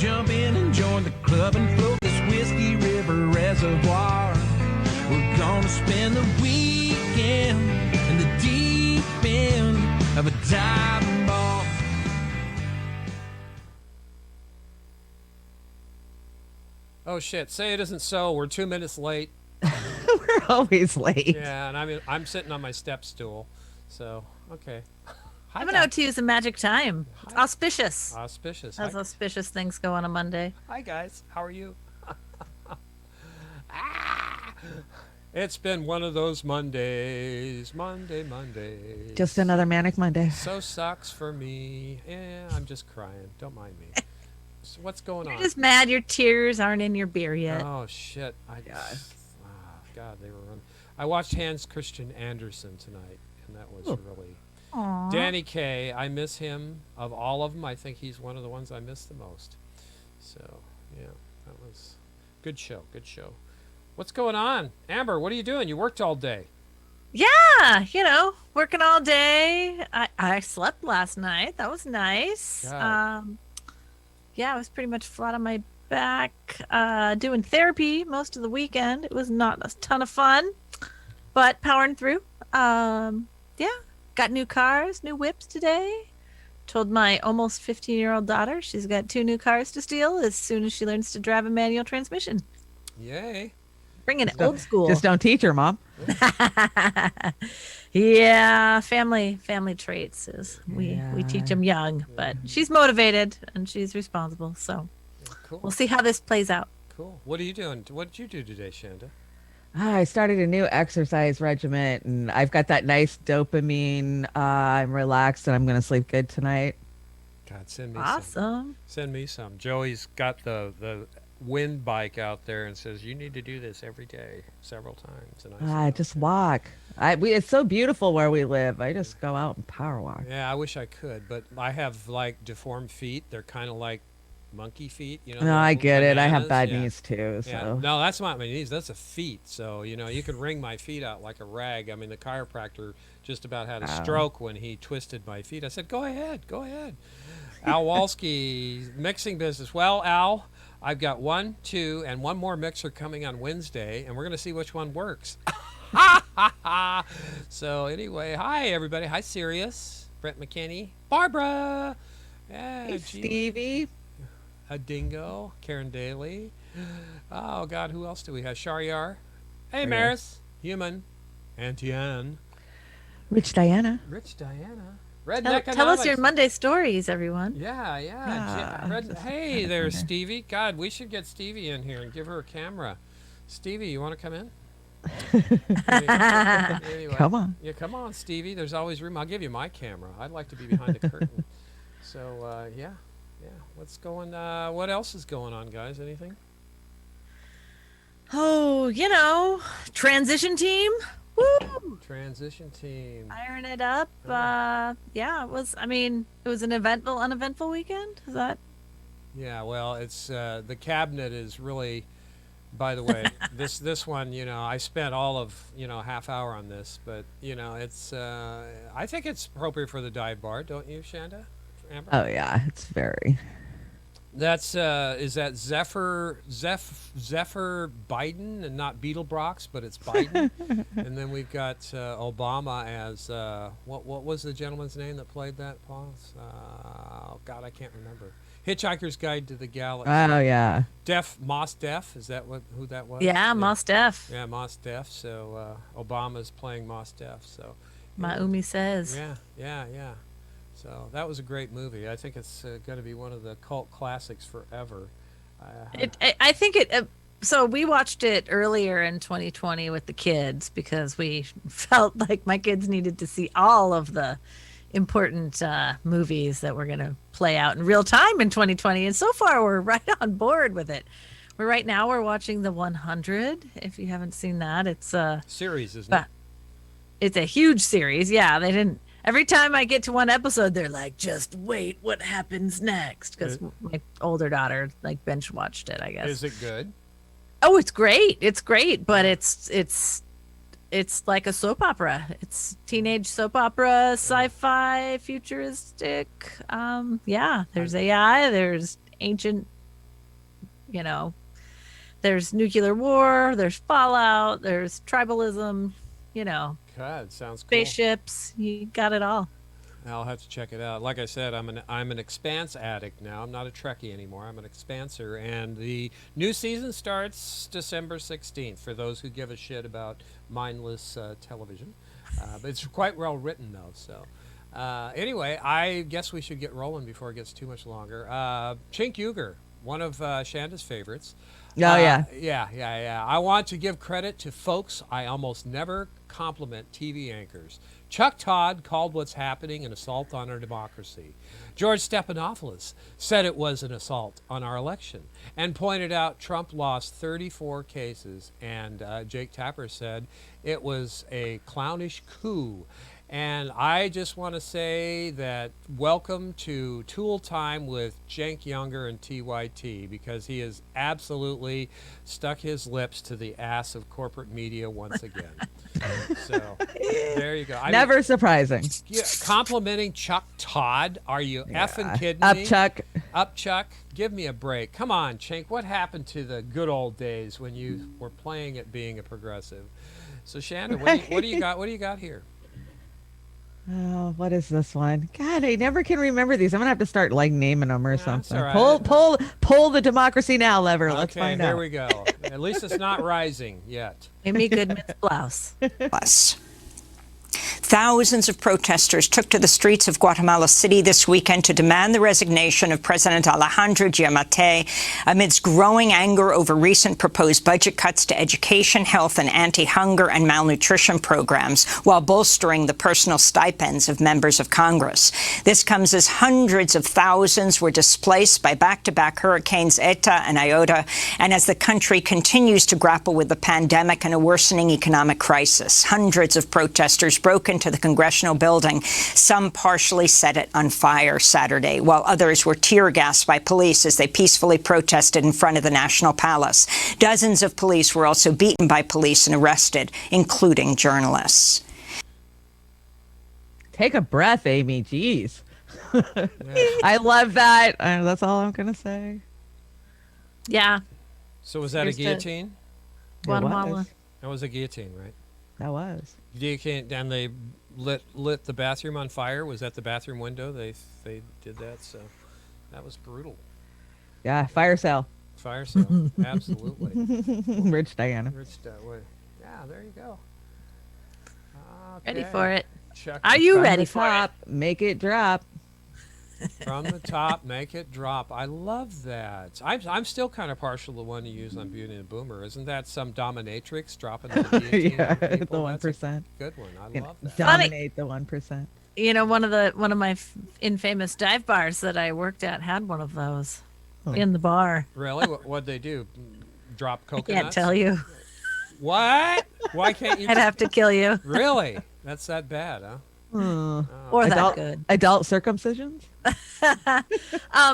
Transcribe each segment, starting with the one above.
jump in and join the club and float this Whiskey River Reservoir. We're gonna spend the weekend in the deep end of a diving bar. Oh shit! Say it isn't so. We're 2 minutes late. We're always late. Yeah, and I'm sitting on my step stool. So okay. Hi, 7:02 is a magic time. It's auspicious. Auspicious. As auspicious things go on a Monday. Hi guys, how are you? It's been one of those Mondays. Mondays. Just another manic Monday. So sucks for me. Yeah, I'm just crying. Don't mind me. So what's going on? You're just mad your tears aren't in your beer yet. Oh shit! God, they were on. I watched Hans Christian Andersen tonight, and that was really. Aww. Danny Kaye, I miss him. Of all of them, I think he's one of the ones I miss the most. So yeah, that was good show. Good show. What's going on, Amber? What are you doing? You worked all day. Yeah, working all day. I slept last night. That was nice. Yeah, I was pretty much flat on my back, doing therapy most of the weekend. It was not a ton of fun, but powering through. Yeah, got new cars, new whips today. Told my almost 15-year-old daughter she's got 2 new cars to steal as soon as she learns to drive a manual transmission. Yay. Bringing it old school. Just don't teach her, Mom. Yeah, family traits is we teach them young, but she's motivated and she's responsible. So Cool. we'll see how this plays out. Cool. What are you doing? What did you do today, Shanda? I started a new exercise regimen, and I've got that nice dopamine. I'm relaxed, and I'm going to sleep good tonight. God, send me some. Awesome. Send me some. Joey's got the wind bike out there and says you need to do this every day, several times. And I said, Just walk. It's so beautiful where we live. I just go out and power walk. yeah, I wish I could, but I have like deformed feet. They're kind of like monkey feet, No, I get it. I have bananas. bad Yeah. knees too. So Yeah. No, that's not my knees. That's a feet. So, you can wring my feet out like a rag. I mean, the chiropractor just about had a stroke when he twisted my feet. I said, go ahead. Al Walski, mixing business. Well, Al, I've got 1, 2, and one more mixer coming on Wednesday, and we're going to see which one works. So anyway, hi, everybody. Hi, Sirius, Brett McKinney, Barbara. Yeah, hey, Stevie. A Dingo, Karen Daly. Oh, God, who else do we have? Sharyar. Hey, Maris. Human. Antian. Rich Diana. Redneck Tell us your Monday stories, everyone. Yeah. Hey there, Stevie. God, we should get Stevie in here and give her a camera. Stevie, you want to come in? Anyway. Come on. Yeah, come on, Stevie. There's always room. I'll give you my camera. I'd like to be behind the curtain. So, yeah. What else is going on, guys? Anything? Oh, transition team. Woo! Transition team. Firing it up. Yeah, it was an uneventful weekend. Is that? Yeah, well, it's the cabinet is really. By the way, this one, I spent all of half hour on this, but it's. I think it's appropriate for the dive bar, don't you, Shanda? Amber? Oh yeah, it's very. That's is that Zephyr Biden and not Beetlebrox, but it's Biden. And then we've got Obama as what was the gentleman's name that played that, Paul? Oh God, I can't remember. Hitchhiker's Guide to the Galaxy. Oh yeah. Mos Def, is that who that was? Yeah, Mos Def. Yeah, Mos Def. So Obama's playing Mos Def. So Maumi says. Yeah. So that was a great movie. I think it's going to be one of the cult classics forever. I think it. So we watched it earlier in 2020 with the kids because we felt like my kids needed to see all of the important movies that were going to play out in real time in 2020. And so far, we're right on board with it. Right now we're watching The 100. If you haven't seen that, it's a series, isn't it? It's a huge series. Yeah, they didn't. Every time I get to one episode, they're like, "Just wait, what happens next?" Because my older daughter bench watched it. I guess. Is it good? Oh, it's great. It's great, but it's like a soap opera. It's teenage soap opera, sci-fi, futuristic. Yeah, there's AI, there's ancient you know, there's nuclear war, there's fallout, there's tribalism, you know, God, sounds cool. spaceships. You got it all. I'll have to check it out. Like I said, I'm an Expanse addict now. I'm not a Trekkie anymore. I'm an Expanser, and the new season starts December 16th. For those who give a shit about mindless television, but it's quite well written though. So anyway, I guess we should get rolling before it gets too much longer. Cenk Uygur, one of Shanda's favorites. Oh, yeah. Yeah. I want to give credit to folks I almost never compliment TV anchors. Chuck Todd called what's happening an assault on our democracy. George Stephanopoulos said it was an assault on our election and pointed out Trump lost 34 cases, and Jake Tapper said it was a clownish coup. And I just want to say that welcome to Tool Time with Cenk Uygur and TYT, because he has absolutely stuck his lips to the ass of corporate media once again. So there you go. Never surprising. Yeah, complimenting Chuck Todd? Are you effing kidding Up, me? Chuck. Up, Chuck. Give me a break. Come on, Cenk. What happened to the good old days when you were playing at being a progressive? So, Shanda, what do you got? What do you got here? Oh, what is this one? God, I never can remember these. I'm gonna have to start like naming them or something. all right. Pull the Democracy Now lever. Let's Okay, find here out. we go. At least it's not rising yet. Amy Goodman's blouse. Plus. Thousands of protesters took to the streets of Guatemala City this weekend to demand the resignation of President Alejandro Giammattei amidst growing anger over recent proposed budget cuts to education, health, and anti-hunger and malnutrition programs, while bolstering the personal stipends of members of Congress. This comes as hundreds of thousands were displaced by back-to-back hurricanes Eta and Iota, and as the country continues to grapple with the pandemic and a worsening economic crisis. Hundreds of protesters broke into the congressional building. Some partially set it on fire Saturday, while others were tear gassed by police as they peacefully protested in front of the National Palace. Dozens of police were also beaten by police and arrested, including journalists. Take a breath, Amy. Jeez. I love that. That's all I'm gonna say. Yeah. So was that Here's a the- guillotine? Guatemala. That was a guillotine, right? That was. Guillotine, and they lit the bathroom on fire. Was that the bathroom window? They did that, so that was brutal. Yeah, fire sale. Fire sale, absolutely. Rich Diana. Rich way. Yeah, there you go. Ready Okay. for it. Chuck Are you From ready the for top, make it drop. from the top, make it drop. I love that. I'm still kind of partial to the one you use on Beauty and the Boomer. Isn't that some dominatrix dropping the guillotine Yeah, on people? the That's a 1%. good one. I Can love that. dominate the 1%. You know, one of my infamous dive bars that I worked at had one of those in the bar. Really? What'd they do? Drop coconuts? Can't tell you. What? Why can't you? I'd have to kill you. Really? That's that bad, huh? Or that Adult, good. adult circumcisions?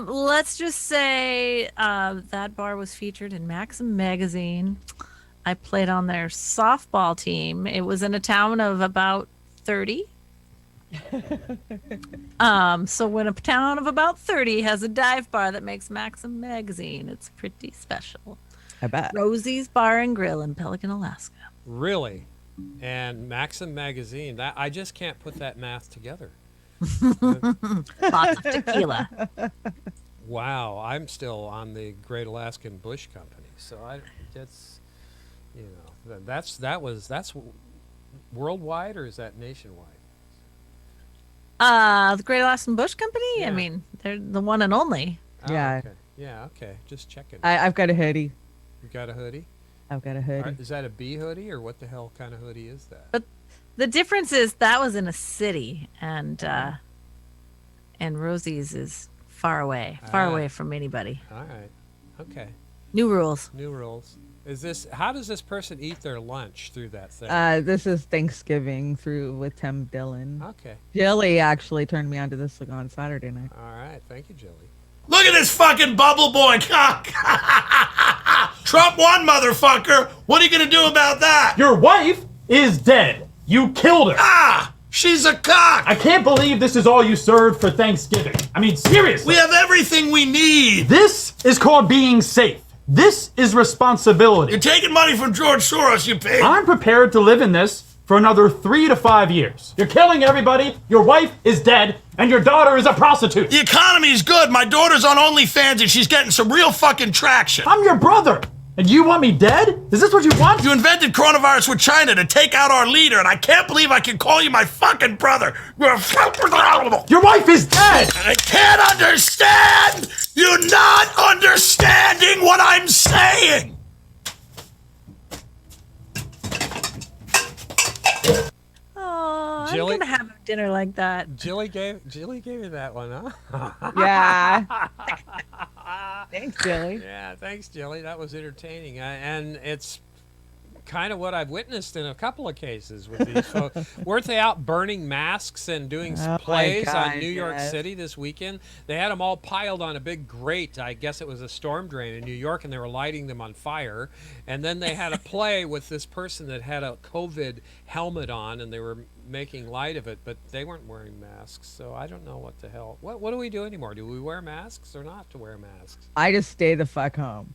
Let's just say that bar was featured in Maxim magazine. I played on their softball team. It was in a town of about 30. So when a town of about 30 has a dive bar that makes Maxim magazine, it's pretty special. I bet. Rosie's Bar and Grill in Pelican, Alaska. Really? And Maxim magazine. That I just can't put that math together. Lots of tequila. Wow, I'm still on the Great Alaskan Bush Company, so that's that's worldwide, or is that nationwide? The Great Alaskan Bush Company? Yeah. I mean, they're the one and only. Oh, Yeah. Okay. Yeah. Okay. Just checking. I've got a hoodie. You got a hoodie? I've got a All hoodie. right, is that a bee hoodie, or what the hell kind of hoodie is that? But the difference is that was in a city, and Rosie's is far away from anybody. All right. Okay. New rules. New rules. How does this person eat their lunch through that thing? This is Thanksgiving through with Tim Dillon. Okay. Jilly actually turned me on to this on Saturday night. All right. Thank you, Jilly. Look at this fucking bubble boy cock. Trump won, motherfucker. What are you gonna do about that? Your wife is dead. You killed her. Ah, she's a cock. I can't believe this is all you served for Thanksgiving. I mean, seriously. We have everything we need. This is called being safe. This is responsibility. You're taking money from George Soros, you pig. I'm prepared to live in this for another 3 to 5 years. You're killing everybody, your wife is dead, and your daughter is a prostitute. The economy's good. My daughter's on OnlyFans and she's getting some real fucking traction. I'm your brother, and you want me dead? Is this what you want? You invented coronavirus with China to take out our leader, and I can't believe I can call you my fucking brother. You're a fucking... Your wife is dead! I can't understand you not understanding what I'm saying. Oh, I'm Jilly- gonna have dinner like that. Jilly gave you that one, huh? Yeah. Thanks, Billy. Yeah, thanks, Jilly. That was entertaining, and it's kind of what I've witnessed in a couple of cases with these folks. Weren't they out burning masks and doing Oh my plays on God, New York yes. City this weekend? They had them all piled on a big grate. I guess it was a storm drain in New York, and they were lighting them on fire. And then they had a play with this person that had a COVID helmet on, and they were making light of it, but they weren't wearing masks. So I don't know what the hell. What do we do anymore? Do we wear masks or not to wear masks? I just stay the fuck home.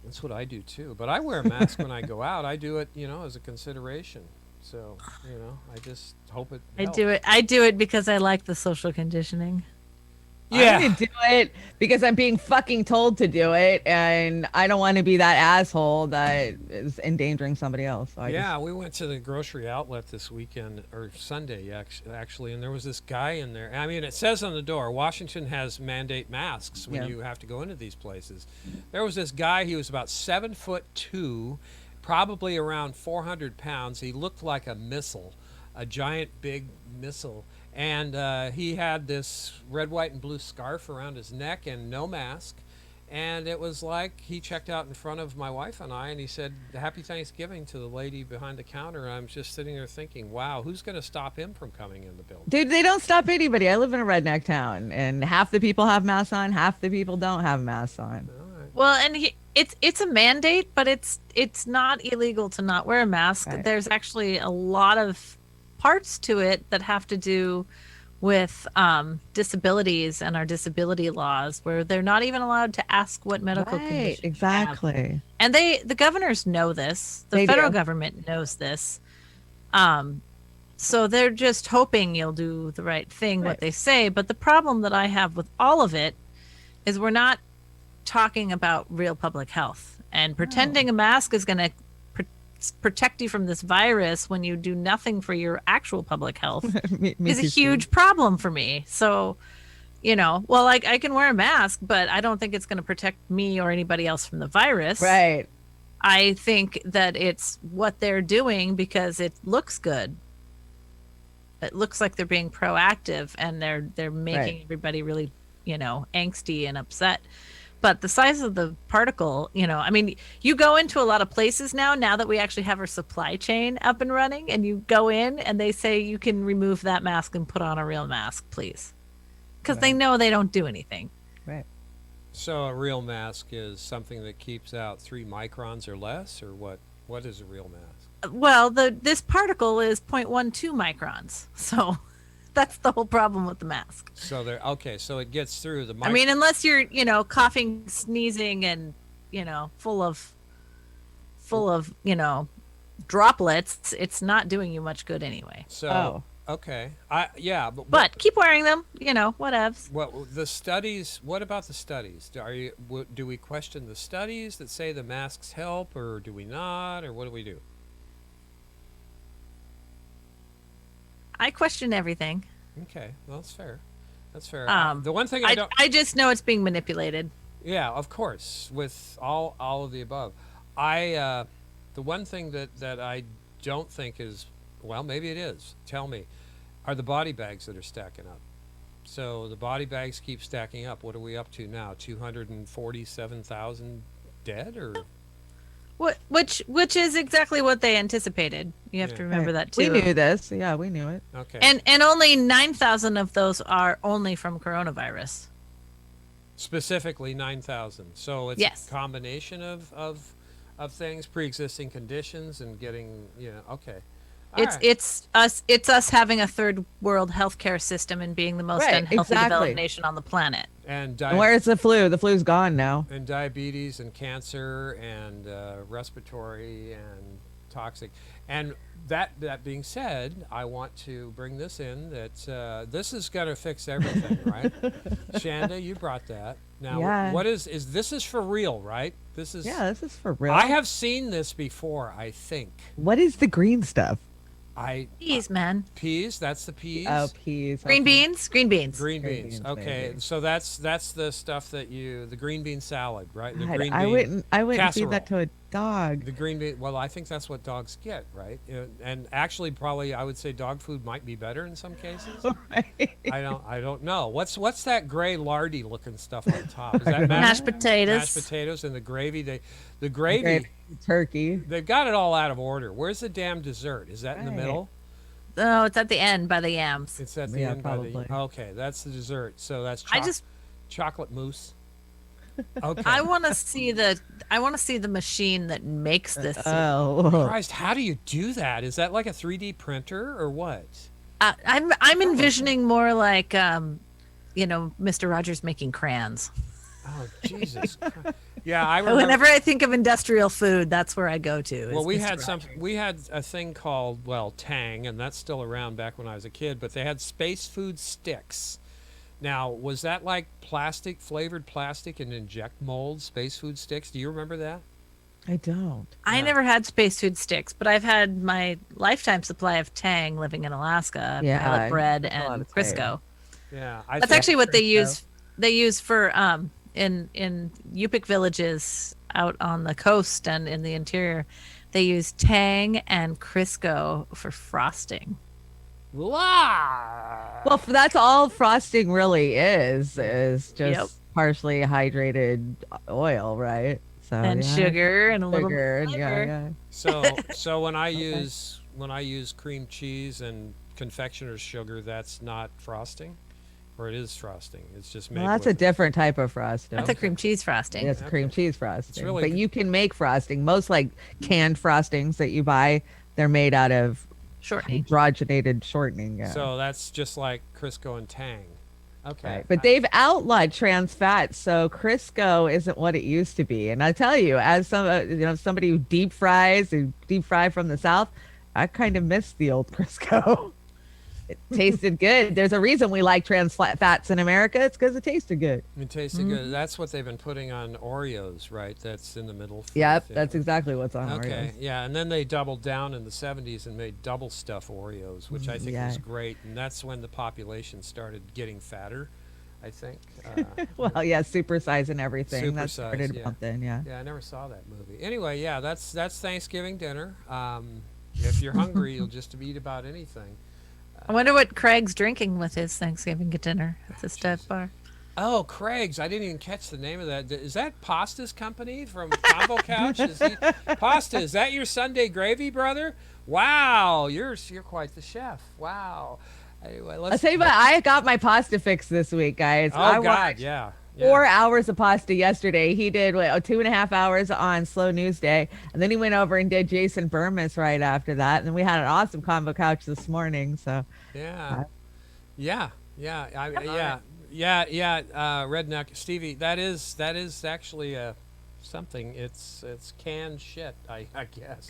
That's what I do too. But I wear a mask when I go out. I do it, as a consideration. So, I just hope it helps. I do it because I like the social conditioning. Yeah. I'm gonna do it because I'm being fucking told to do it, and I don't want to be that asshole that is endangering somebody else. So Yeah, we went to the grocery outlet this weekend, or Sunday, actually, and there was this guy in there. I mean, it says on the door, Washington has mandate masks when Yeah. you have to go into these places. There was this guy, he was about 7'2", probably around 400 pounds. He looked like a missile, a giant big missile. And he had this red, white, and blue scarf around his neck and no mask. And it was like he checked out in front of my wife and I, and he said, "Happy Thanksgiving" to the lady behind the counter. And I'm just sitting there thinking, wow, who's going to stop him from coming in the building? Dude, they don't stop anybody. I live in a redneck town, and half the people have masks on, half the people don't have masks on. Well, and it's a mandate, but it's not illegal to not wear a mask. Right. There's actually a lot of parts to it that have to do with disabilities and our disability laws, where they're not even allowed to ask what medical Right, condition you have. exactly. And the governors know this. The They federal do. government knows this. So they're just hoping you'll do the right thing, Right. what they say. But the problem that I have with all of it is we're not talking about real public health, and pretending a mask is going to protect you from this virus when you do nothing for your actual public health Me is a too, huge Steve. problem for me. So, like I can wear a mask, but I don't think it's going to protect me or anybody else from the virus. Right. I think that it's what they're doing because it looks good. It looks like they're being proactive, and they're making Right. everybody really, angsty and upset. But the size of the particle, I mean, you go into a lot of places now that we actually have our supply chain up and running, and you go in and they say you can remove that mask and put on a real mask, please. Because they know they don't do anything. Right. So a real mask is something that keeps out 3 microns or less, or what? What is a real mask? Well, this particle is 0.12 microns. So that's the whole problem with the mask. So so it gets through the I mean, unless you're, coughing, sneezing, and, full of, droplets, it's not doing you much good anyway. So, okay. But keep wearing them, whatevs. Well, the studies. What about the studies? Do we question the studies that say the masks help, or do we not, or what do we do? I question everything. Okay, well, that's fair. That's fair. Um, The one thing I don't. I just know it's being manipulated. Yeah, of course, with all of the above. The one thing that I don't think is, well, maybe it is. Tell me, are the body bags that are stacking up. So the body bags keep stacking up. What are we up to now? 247,000 dead, or? Which is exactly what they anticipated. You have to remember that too. We knew this. Yeah, we knew it. Okay. And only 9,000 of those are only from coronavirus. Specifically 9,000. So it's Yes. a combination of things, pre-existing conditions, and getting, okay. All right. It's us having a third world healthcare system and being the most Right, unhealthy exactly. developed nation on the planet. And And where's the flu? The flu's gone now. and diabetes and cancer and respiratory and toxic. And that being said, I want to bring this in that this is going to fix everything, right? Shanda, you brought that. Now, Yeah. what is this is for real, right? This is. Yeah, this is for real. I have seen this before, I think. What is the green stuff? Peas, man. Peas, that's the peas. Oh, peas. Green okay. beans. Green beans. Green Green beans. beans, Okay, maybe. so that's the stuff that the green bean salad, right? The God, green I bean wouldn't feed that casserole. to a dog. The green bean. Well, I think that's what dogs get, right? And actually, probably, I would say dog food might be better in some cases. Right. I don't know. What's that gray lardy looking stuff on top? Is that Mashed potatoes. Mashed potatoes and the gravy. The gravy. Turkey. They've got it all out of order. Where's the damn dessert? Is that in the Right. middle? Oh, it's at the end by the yams. It's at the Yeah, end by the. probably. Okay, that's the dessert. So that's chocolate mousse. Okay. I want to see the machine that makes this. Oh. Christ, how do you do that? Is that like a 3D printer or what? I'm envisioning more like Mr. Rogers making crayons. Oh, Jesus Christ. Yeah, I remember. Whenever I think of industrial food, that's where I go to. is Well, we Mr. had Rogers. we had a thing called Tang, and that's still around back when I was a kid. But they had space food sticks. Now, was that like flavored plastic and inject mold space food sticks? Do you remember that? I don't. I never had space food sticks, but I've had my lifetime supply of Tang living in Alaska, Yeah, pallet bread, a lot and of Tang. Crisco. Yeah, That's actually what they use. They use for in Yupik villages out on the coast and in the interior. They use Tang and Crisco for frosting. Well, that's all frosting really is just Yep. partially hydrated oil, right? So And yeah. sugar and a little Sugar, bit of yeah, flavor. yeah. So when I use cream cheese and confectioner's sugar, that's not frosting, or it is frosting. It's just made. Well, that's a with, different type of frosting. That's a cream cheese frosting. It's cream cheese frosting. really but good. you can make frosting. Most like canned frostings that you buy, they're made out of Shortening. hydrogenated shortening. Yeah. So that's just like Crisco and Tang. Okay. Right. But they've outlawed trans fats, so Crisco isn't what it used to be. And I tell you, as somebody who deep fry from the South, I kind of miss the old Crisco. It tasted good. There's a reason we like trans fats in America. It's because it tasted good. It tasted good. That's what they've been putting on Oreos, right? That's in the middle. for Yep, the- that's exactly what's on Okay, Oreos. yeah, and then they doubled down in the 70s and made double stuff Oreos, which I think Yeah. was great. And that's when the population started getting fatter, I think. Well, yeah, supersize and everything. That Supersize, started yeah. about then, yeah. Yeah, I never saw that movie. Anyway, yeah, that's Thanksgiving dinner. If you're hungry, you'll just eat about anything. I wonder what Craig's drinking with his Thanksgiving dinner at this dive bar. Oh, Craig's. I didn't even catch the name of that. Is that Pasta's company from Combo Couch? Pasta, is that your Sunday gravy, brother? Wow, you're quite the chef. Wow. Anyway, I'll let's. tell you what, I got my pasta fix this week, guys. Oh, I God, watched yeah. 4 hours of pasta yesterday. He did 2.5 hours on Slow News Day, and then he went over and did Jason Burmis right after that. And then we had an awesome combo couch this morning. So Yeah. Yeah. Redneck Stevie, that is actually something. It's canned shit, I guess.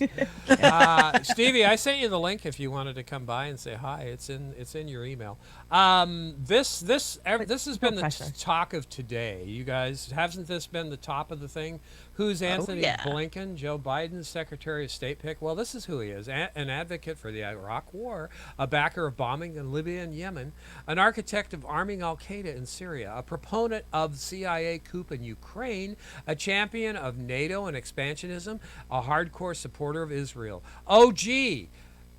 Stevie, I sent you the link if you wanted to come by and say hi. It's in your email. This has been the pressure. talk of today. You guys, hasn't this been the top of the thing? Who's Anthony yeah. Blinken, Joe Biden's Secretary of State pick? Well, this is who he is: an advocate for the Iraq War, a backer of bombing in Libya and Yemen, an architect of arming Al Qaeda in Syria, a proponent of CIA coup in Ukraine, a champion of NATO and expansionism, a hardcore supporter of Israel. Oh, gee.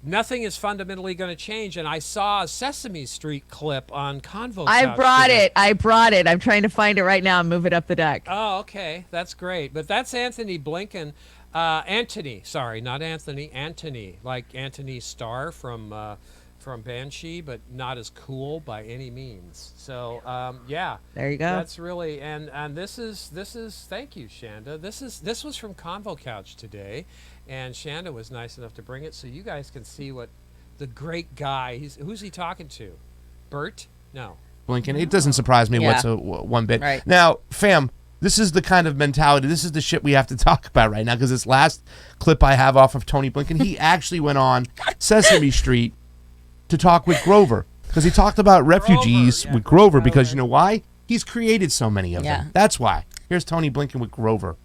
Nothing is fundamentally going to change, and I saw a Sesame Street clip on Convo. I Couch brought today. it. I'm trying to find it right now and move it up the deck. Oh, okay, that's great. But that's Anthony Blinken, Antony. Sorry, not Anthony. Antony, like Anthony Starr from Banshee, but not as cool by any means. So yeah, There you go. That's really and this is thank you, Shanda. This was from Convo Couch today, and Shanda was nice enough to bring it so you guys can see what the great guy. Who's he talking to? Bert? No. Blinken. It doesn't surprise me Yeah. one bit. Right. Now, fam, this is the kind of mentality. This is the shit we have to talk about right now, because this last clip I have off of Tony Blinken, he actually went on Sesame Street to talk with Grover, because he talked about refugees with Grover, because you know why? He's created so many of them. That's why. Here's Tony Blinken with Grover.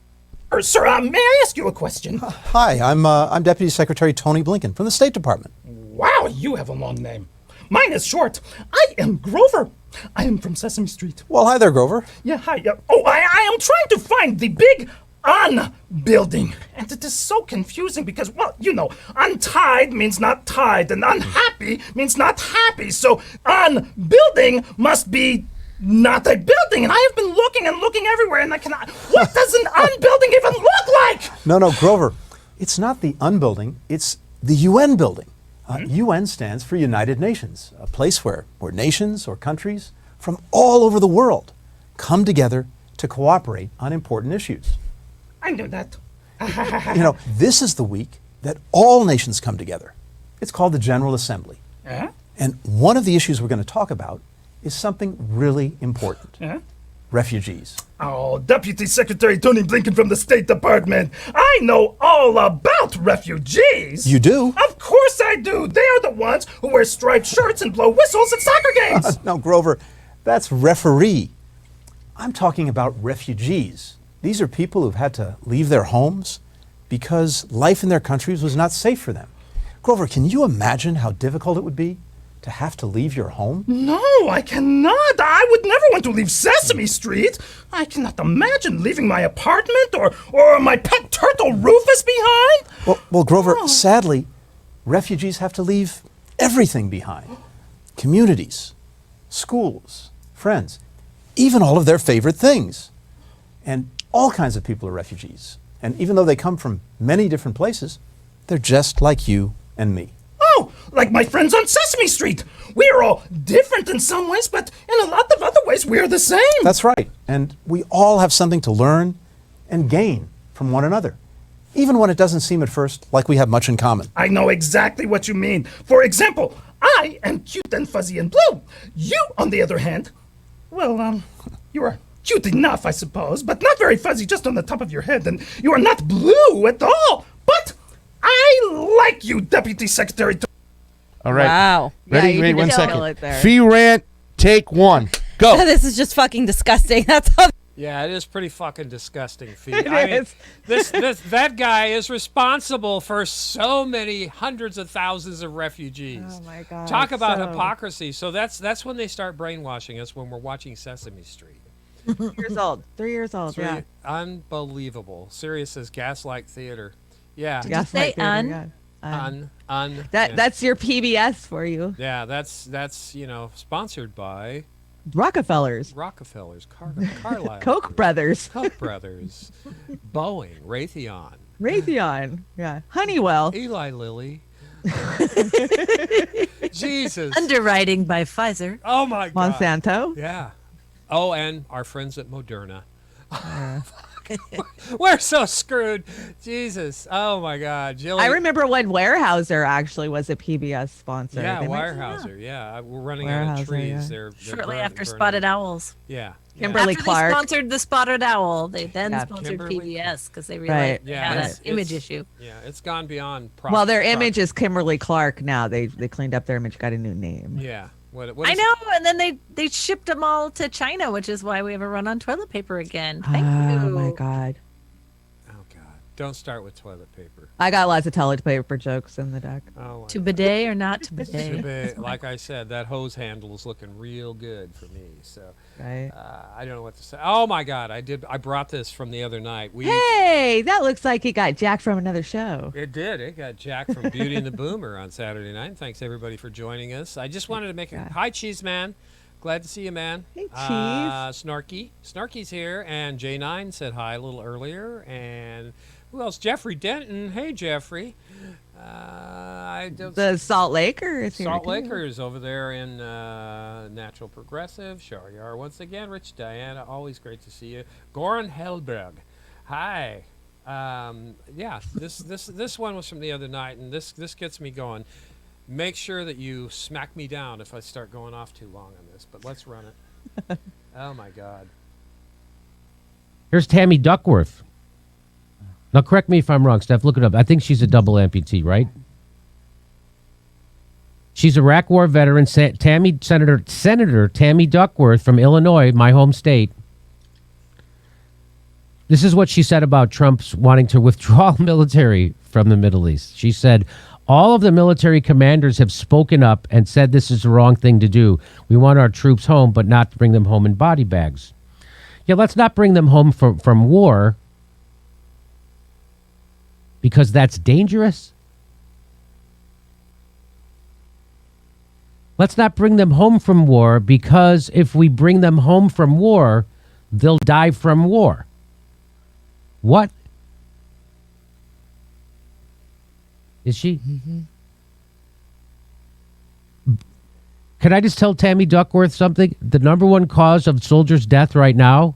Sir, may I ask you a question? Hi, I'm Deputy Secretary Tony Blinken from the State Department. Wow, you have a long name. Mine is short. I am Grover. I am from Sesame Street. Well, hi there, Grover. Yeah, hi. I am trying to find the big Un building. And it is so confusing because, well, you know, untied means not tied, and unhappy means not happy. So, un building must be not a building. And I have been looking and looking everywhere, and I cannot. What does an un building even look like? No, Grover. It's not the UN building, it's the UN building. UN stands for United Nations, a place where nations or countries from all over the world come together to cooperate on important issues. I knew that. You know, this is the week that all nations come together. It's called the General Assembly. And one of the issues we're going to talk about is something really important. Refugees. Oh, Deputy Secretary Tony Blinken from the State Department. I know all about refugees. You do? Of course I do. They are the ones who wear striped shirts and blow whistles at soccer games. No, Grover, that's referee. I'm talking about refugees. These are people who've had to leave their homes because life in their countries was not safe for them. Grover, can you imagine how difficult it would be to have to leave your home? No, I cannot. I would never want to leave Sesame Street. I cannot imagine leaving my apartment or my pet turtle Rufus behind. Well, Grover, sadly, refugees have to leave everything behind. Communities, schools, friends, even all of their favorite things. And all kinds of people are refugees. And even though they come from many different places, they're just like you and me. Oh, like my friends on Sesame Street. We are all different in some ways, but in a lot of other ways, we are the same. That's right. And we all have something to learn and gain from one another, even when it doesn't seem at first like we have much in common. I know exactly what you mean. For example, I am cute and fuzzy and blue. You, on the other hand, well, you are cute enough, I suppose, but not very fuzzy just on the top of your head, and you are not blue at all. But I like you, Deputy Secretary. All right. Wow. Ready? you Wait can 1 just second. kill it there. Fee rant, take one. Go. This is just fucking disgusting. That's all. Yeah, it is pretty fucking disgusting, Fee. That guy is responsible for so many hundreds of thousands of refugees. Oh my God. Talk about hypocrisy. So that's when they start brainwashing us, when we're watching Sesame Street. 3 years old. 3 years old. Yeah. Unbelievable. Sirius says gaslight theater. Yeah. Gaslight say theater, un? yeah. Yeah. That's your PBS for you. Yeah, that's sponsored by Rockefellers, Rockefellers, Carlyle, Koch brothers, Koch brothers, Boeing, Raytheon, yeah, Honeywell. Eli Lilly. Jesus. Underwriting by Pfizer. Oh my God. Monsanto. Yeah. Oh, and our friends at Moderna. We're so screwed. Jesus. Oh my God. Jilly. I remember when Weyerhaeuser actually was a PBS sponsor. Yeah, They might- Weyerhaeuser. Yeah. We're running out of Weyerhaeuser, trees. yeah. They're Shortly burn- after burning. Spotted Owls. Yeah. Kimberly After Clark. they sponsored the Spotted Owl, they then Yeah. sponsored Kimberly- PBS because they Right. realized they Yeah, had an it's- image it's- issue. Yeah, it's gone beyond. Well, their image is Kimberly Clark now. They cleaned up their image, got a new name. Yeah. What I is- know, and then they shipped them all to China, which is why we have a run on toilet paper again. Thank Oh you. my God. Oh God. Don't start with toilet paper. I got lots of toilet paper jokes in the deck. Oh. To bidet or not to bidet? Should be- like I said, that hose handle is looking real good for me. So Right. I don't know what to say. Oh my God, I brought this from the other night. Hey, that looks like it got Jack from another show. It did. It got Jack from Beauty and the Boomer on Saturday night. Thanks everybody for joining us. I just wanted to make a hi, Cheese Man. Glad to see you, man. Hey, Cheese. Snarky's here, and J9 said hi a little earlier. And who else? Jeffrey Denton. Hey, Jeffrey. The Salt Laker is here. Salt too. Lakers over there in Natural Progressive. Sharyar once again. Rich Diana, always great to see you. Goran Hellberg. Hi. Yeah, this one was from the other night, and this gets me going. Make sure that you smack me down if I start going off too long on this, but let's run it. Oh my God. Here's Tammy Duckworth. Now, correct me if I'm wrong, Steph. Look it up. I think she's a double amputee, right? She's a Iraq War veteran. Senator Tammy Duckworth from Illinois, my home state. This is what she said about Trump's wanting to withdraw military from the Middle East. She said, all of the military commanders have spoken up and said this is the wrong thing to do. We want our troops home, but not to bring them home in body bags. Yeah, let's not bring them home from war because that's dangerous. Let's not bring them home from war because if we bring them home from war, they'll die from war. What? Is she? Mm-hmm. Can I just tell Tammy Duckworth something? The number one cause of soldiers' death right now,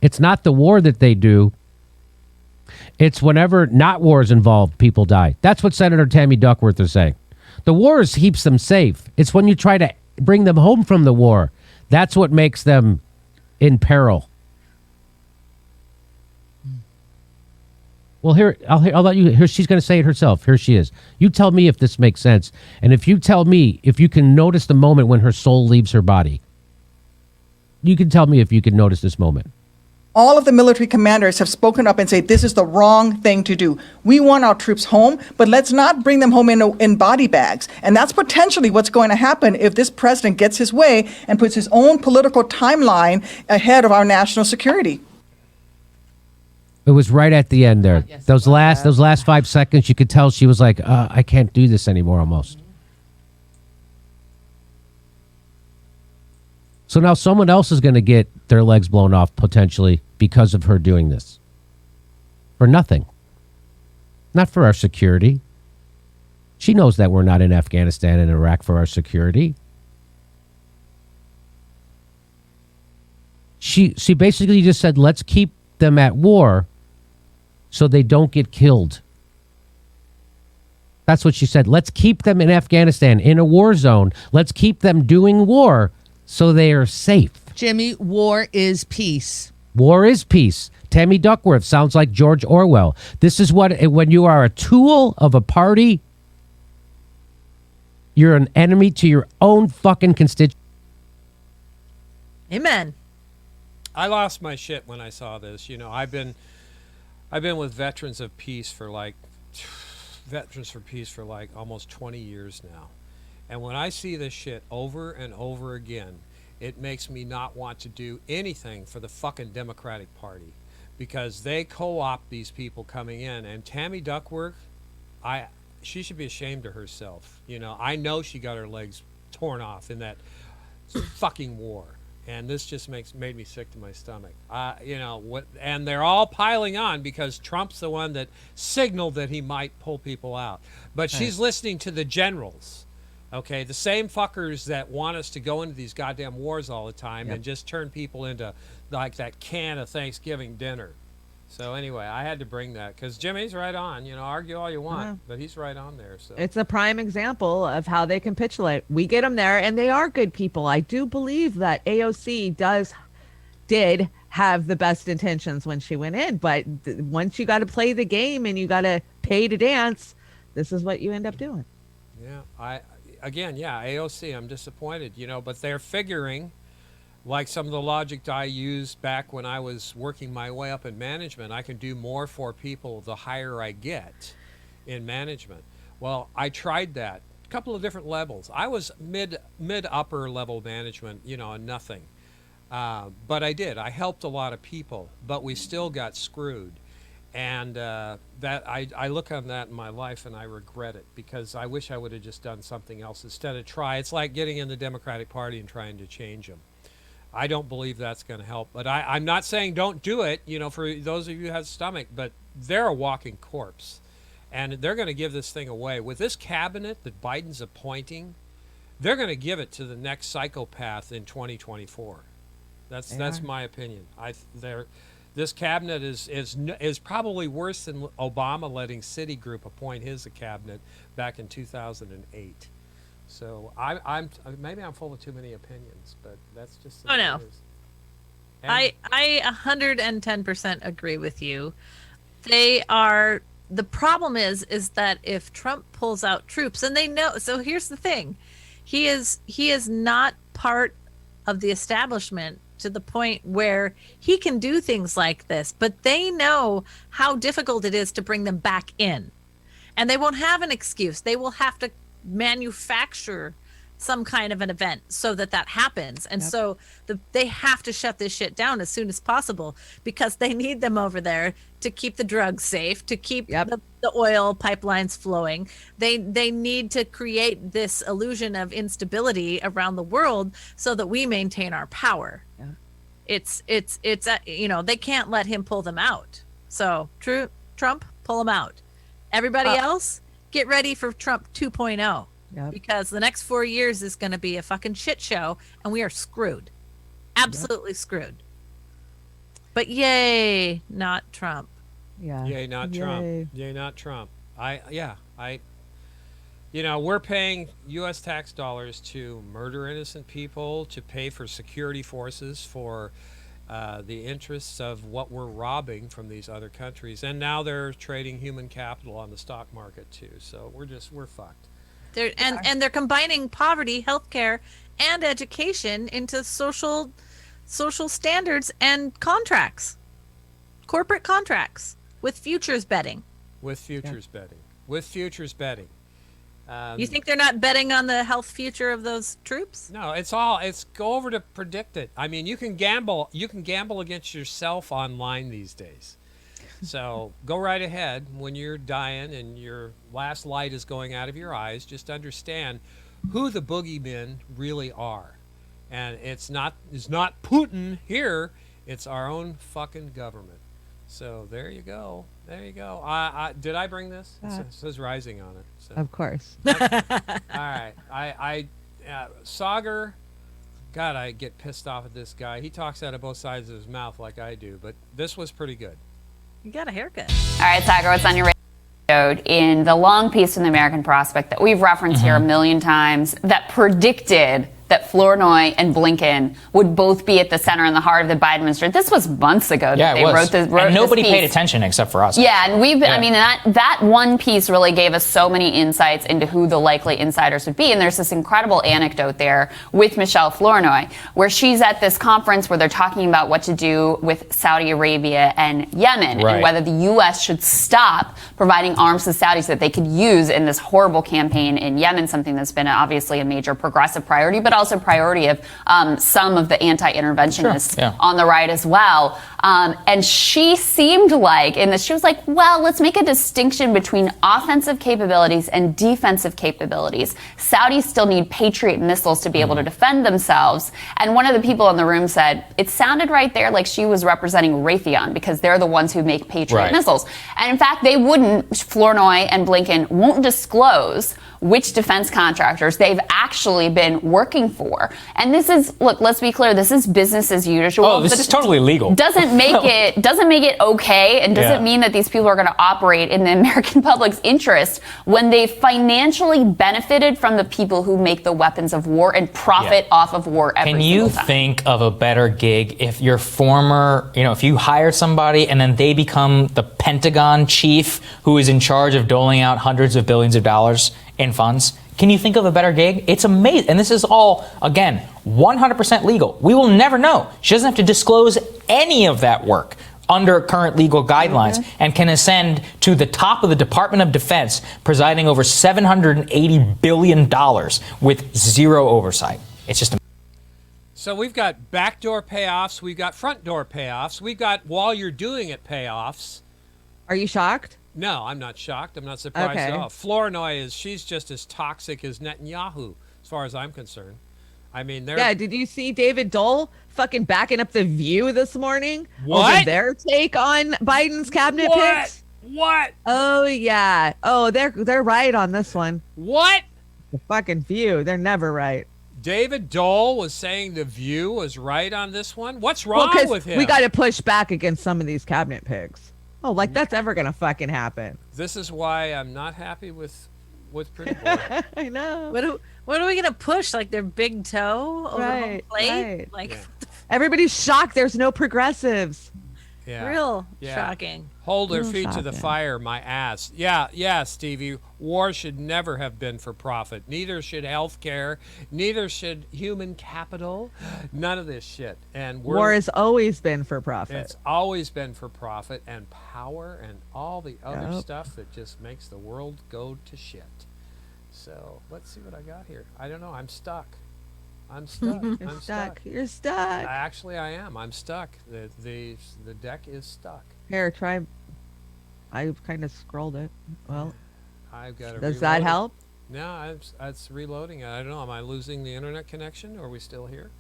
it's not the war that they do. It's whenever not wars involved, people die. That's what Senator Tammy Duckworth is saying. The wars keeps them safe. It's when you try to bring them home from the war. That's what makes them in peril. Well, I'll let you. Here, she's going to say it herself. Here she is. You tell me if this makes sense, and if you tell me if you can notice the moment when her soul leaves her body. You can tell me if you can notice this moment. All of the military commanders have spoken up and said this is the wrong thing to do. We want our troops home, but let's not bring them home in body bags. And that's potentially what's going to happen if this president gets his way and puts his own political timeline ahead of our national security. It was right at the end there. Yes, those last 5 seconds, you could tell she was like, I can't do this anymore almost. So now someone else is going to get their legs blown off potentially because of her doing this. For nothing. Not for our security. She knows that we're not in Afghanistan and Iraq for our security. She basically just said, let's keep them at war so they don't get killed. That's what she said. Let's keep them in Afghanistan, in a war zone. Let's keep them doing war so they are safe. Jimmy, war is peace. War is peace. Tammy Duckworth sounds like George Orwell. This is what, when you are a tool of a party, you're an enemy to your own fucking constituents. Amen. I lost my shit when I saw this. You know, I've been with Veterans for Peace for like almost 20 years now. And when I see this shit over and over again, it makes me not want to do anything for the fucking Democratic Party because they co-opt these people coming in. And Tammy Duckworth, she should be ashamed of herself. You know, I know she got her legs torn off in that fucking war. And this just made me sick to my stomach. You know what? And they're all piling on because Trump's the one that signaled that he might pull people out. But she's listening to the generals, okay? The same fuckers that want us to go into these goddamn wars all the time and just turn people into like that can of Thanksgiving dinner. So anyway, I had to bring that because Jimmy's right on. You know, argue all you want, but he's right on there. So it's a prime example of how they capitulate. We get them there, and they are good people. I do believe that AOC did have the best intentions when she went in, but once you got to play the game and you got to pay to dance, this is what you end up doing. Yeah, AOC. I'm disappointed. You know, but they're figuring. Like some of the logic I used back when I was working my way up in management, I can do more for people the higher I get in management. Well, I tried that. A couple of different levels. I was mid upper level management, you know, nothing. But I did. I helped a lot of people, but we still got screwed. And that I look on that in my life and I regret it because I wish I would have just done something else instead of try. It's like getting in the Democratic Party and trying to change them. I don't believe that's going to help. But I'm not saying don't do it, you know, for those of you who have stomach, but they're a walking corpse. And they're going to give this thing away. With this cabinet that Biden's appointing, they're going to give it to the next psychopath in 2024. That's my opinion. This cabinet is probably worse than Obama letting Citigroup appoint his cabinet back in 2008. So I'm maybe I'm full of too many opinions, but that's just the way it is. I 110% agree with you. They are, the problem is that if Trump pulls out troops, and they know, so here's the thing, he is not part of the establishment to the point where he can do things like this, but they know how difficult it is to bring them back in, and they won't have an excuse. They will have to manufacture some kind of an event so that happens, and so they have to shut this shit down as soon as possible, because they need them over there to keep the drugs safe, to keep the oil pipelines flowing. They need to create this illusion of instability around the world so that we maintain our power. It's they can't let him pull them out. So Trump, pull him out. Everybody else, get ready for Trump 2.0. Because the next 4 years is going to be a fucking shit show, and we are screwed. Absolutely screwed. But yay, not Trump. Yay, not Trump. Yay, not Trump. We're paying U.S. tax dollars to murder innocent people, to pay for security forces for the interests of what we're robbing from these other countries. And now they're trading human capital on the stock market too. So we're fucked. They're combining poverty, healthcare, and education into social standards and contracts, corporate contracts with futures betting. With futures betting. You think they're not betting on the health future of those troops? No, it's go over to predict it. I mean, you can gamble against yourself online these days. So go right ahead. When you're dying and your last light is going out of your eyes, just understand who the boogeymen really are. And it's not Putin here. It's our own fucking government. So there you go. Did I bring this? It says Rising on it. So. Of course. All right. Sagar. God, I get pissed off at this guy. He talks out of both sides of his mouth like I do, but this was pretty good. You got a haircut. All right, Sagar, what's on your radio? In the long piece in the American Prospect that we've referenced here a million times, that predicted that Flournoy and Blinken would both be at the center and the heart of the Biden administration. This was months ago. Yeah, that it was. Wrote and nobody this piece. paid attention except for us. Yeah, and we've been, I mean, that one piece really gave us so many insights into who the likely insiders would be. And there's this incredible anecdote there with Michelle Flournoy, where she's at this conference where they're talking about what to do with Saudi Arabia and Yemen, and whether the U.S. should stop providing arms to Saudis that they could use in this horrible campaign in Yemen, something that's been obviously a major progressive priority, but also priority of some of the anti-interventionists on the right as well. And she seemed like, in this, she was like, well, let's make a distinction between offensive capabilities and defensive capabilities. Saudis still need Patriot missiles to be able to defend themselves. And one of the people in the room said, it sounded right there like she was representing Raytheon, because they're the ones who make Patriot missiles. And in fact, they wouldn't, Flournoy and Blinken won't disclose which defense contractors they've actually been working for. And this is, look, let's be clear, this is business as usual. Oh, this is totally legal. Doesn't make it okay, and doesn't mean that these people are going to operate in the American public's interest when they financially benefited from the people who make the weapons of war and profit off of war every single time. Can you think of a better gig if your former, if you hire somebody and then they become the Pentagon chief who is in charge of doling out hundreds of billions of dollars in funds? Can you think of a better gig? It's amazing. And this is all, again, 100% legal. We will never know. She doesn't have to disclose any of that work under current legal guidelines and can ascend to the top of the Department of Defense, presiding over $780 billion with zero oversight. It's just So we've got backdoor payoffs. We've got front door payoffs. We've got while you're doing it payoffs. Are you shocked? No, I'm not shocked. I'm not surprised at all. Flournoy she's just as toxic as Netanyahu, as far as I'm concerned. I mean, they're... Yeah, did you see David Dole fucking backing up The View this morning? What? Over their take on Biden's cabinet picks? What? Oh, yeah. Oh, they're right on this one. What? The fucking View. They're never right. David Dole was saying The View was right on this one. What's wrong 'cause with him? we got to push back against some of these cabinet picks. Oh, like that's ever gonna fucking happen. This is why I'm not happy with Pretty Boy. I know. What are we gonna push? Like their big toe over home plate? right. Like Everybody's shocked. There's no progressives. Yeah. real Yeah. shocking. Hold their Real feet to the shocking. fire, my ass. Yeah, Stevie. War should never have been for profit. Neither should health care. Neither should human capital. None of this shit. And War has always been for profit. It's always been for profit and power and all the other Yep. stuff that just makes the world go to shit. So let's see what I got here. I don't know. I'm stuck. I'm stuck. You're I'm stuck. You're stuck. Actually, I am. I'm stuck. The deck is stuck. Here, try. I kind of scrolled it. Well, I've got to. does that help? No, it's reloading. I don't know. Am I losing the internet connection, or are we still here?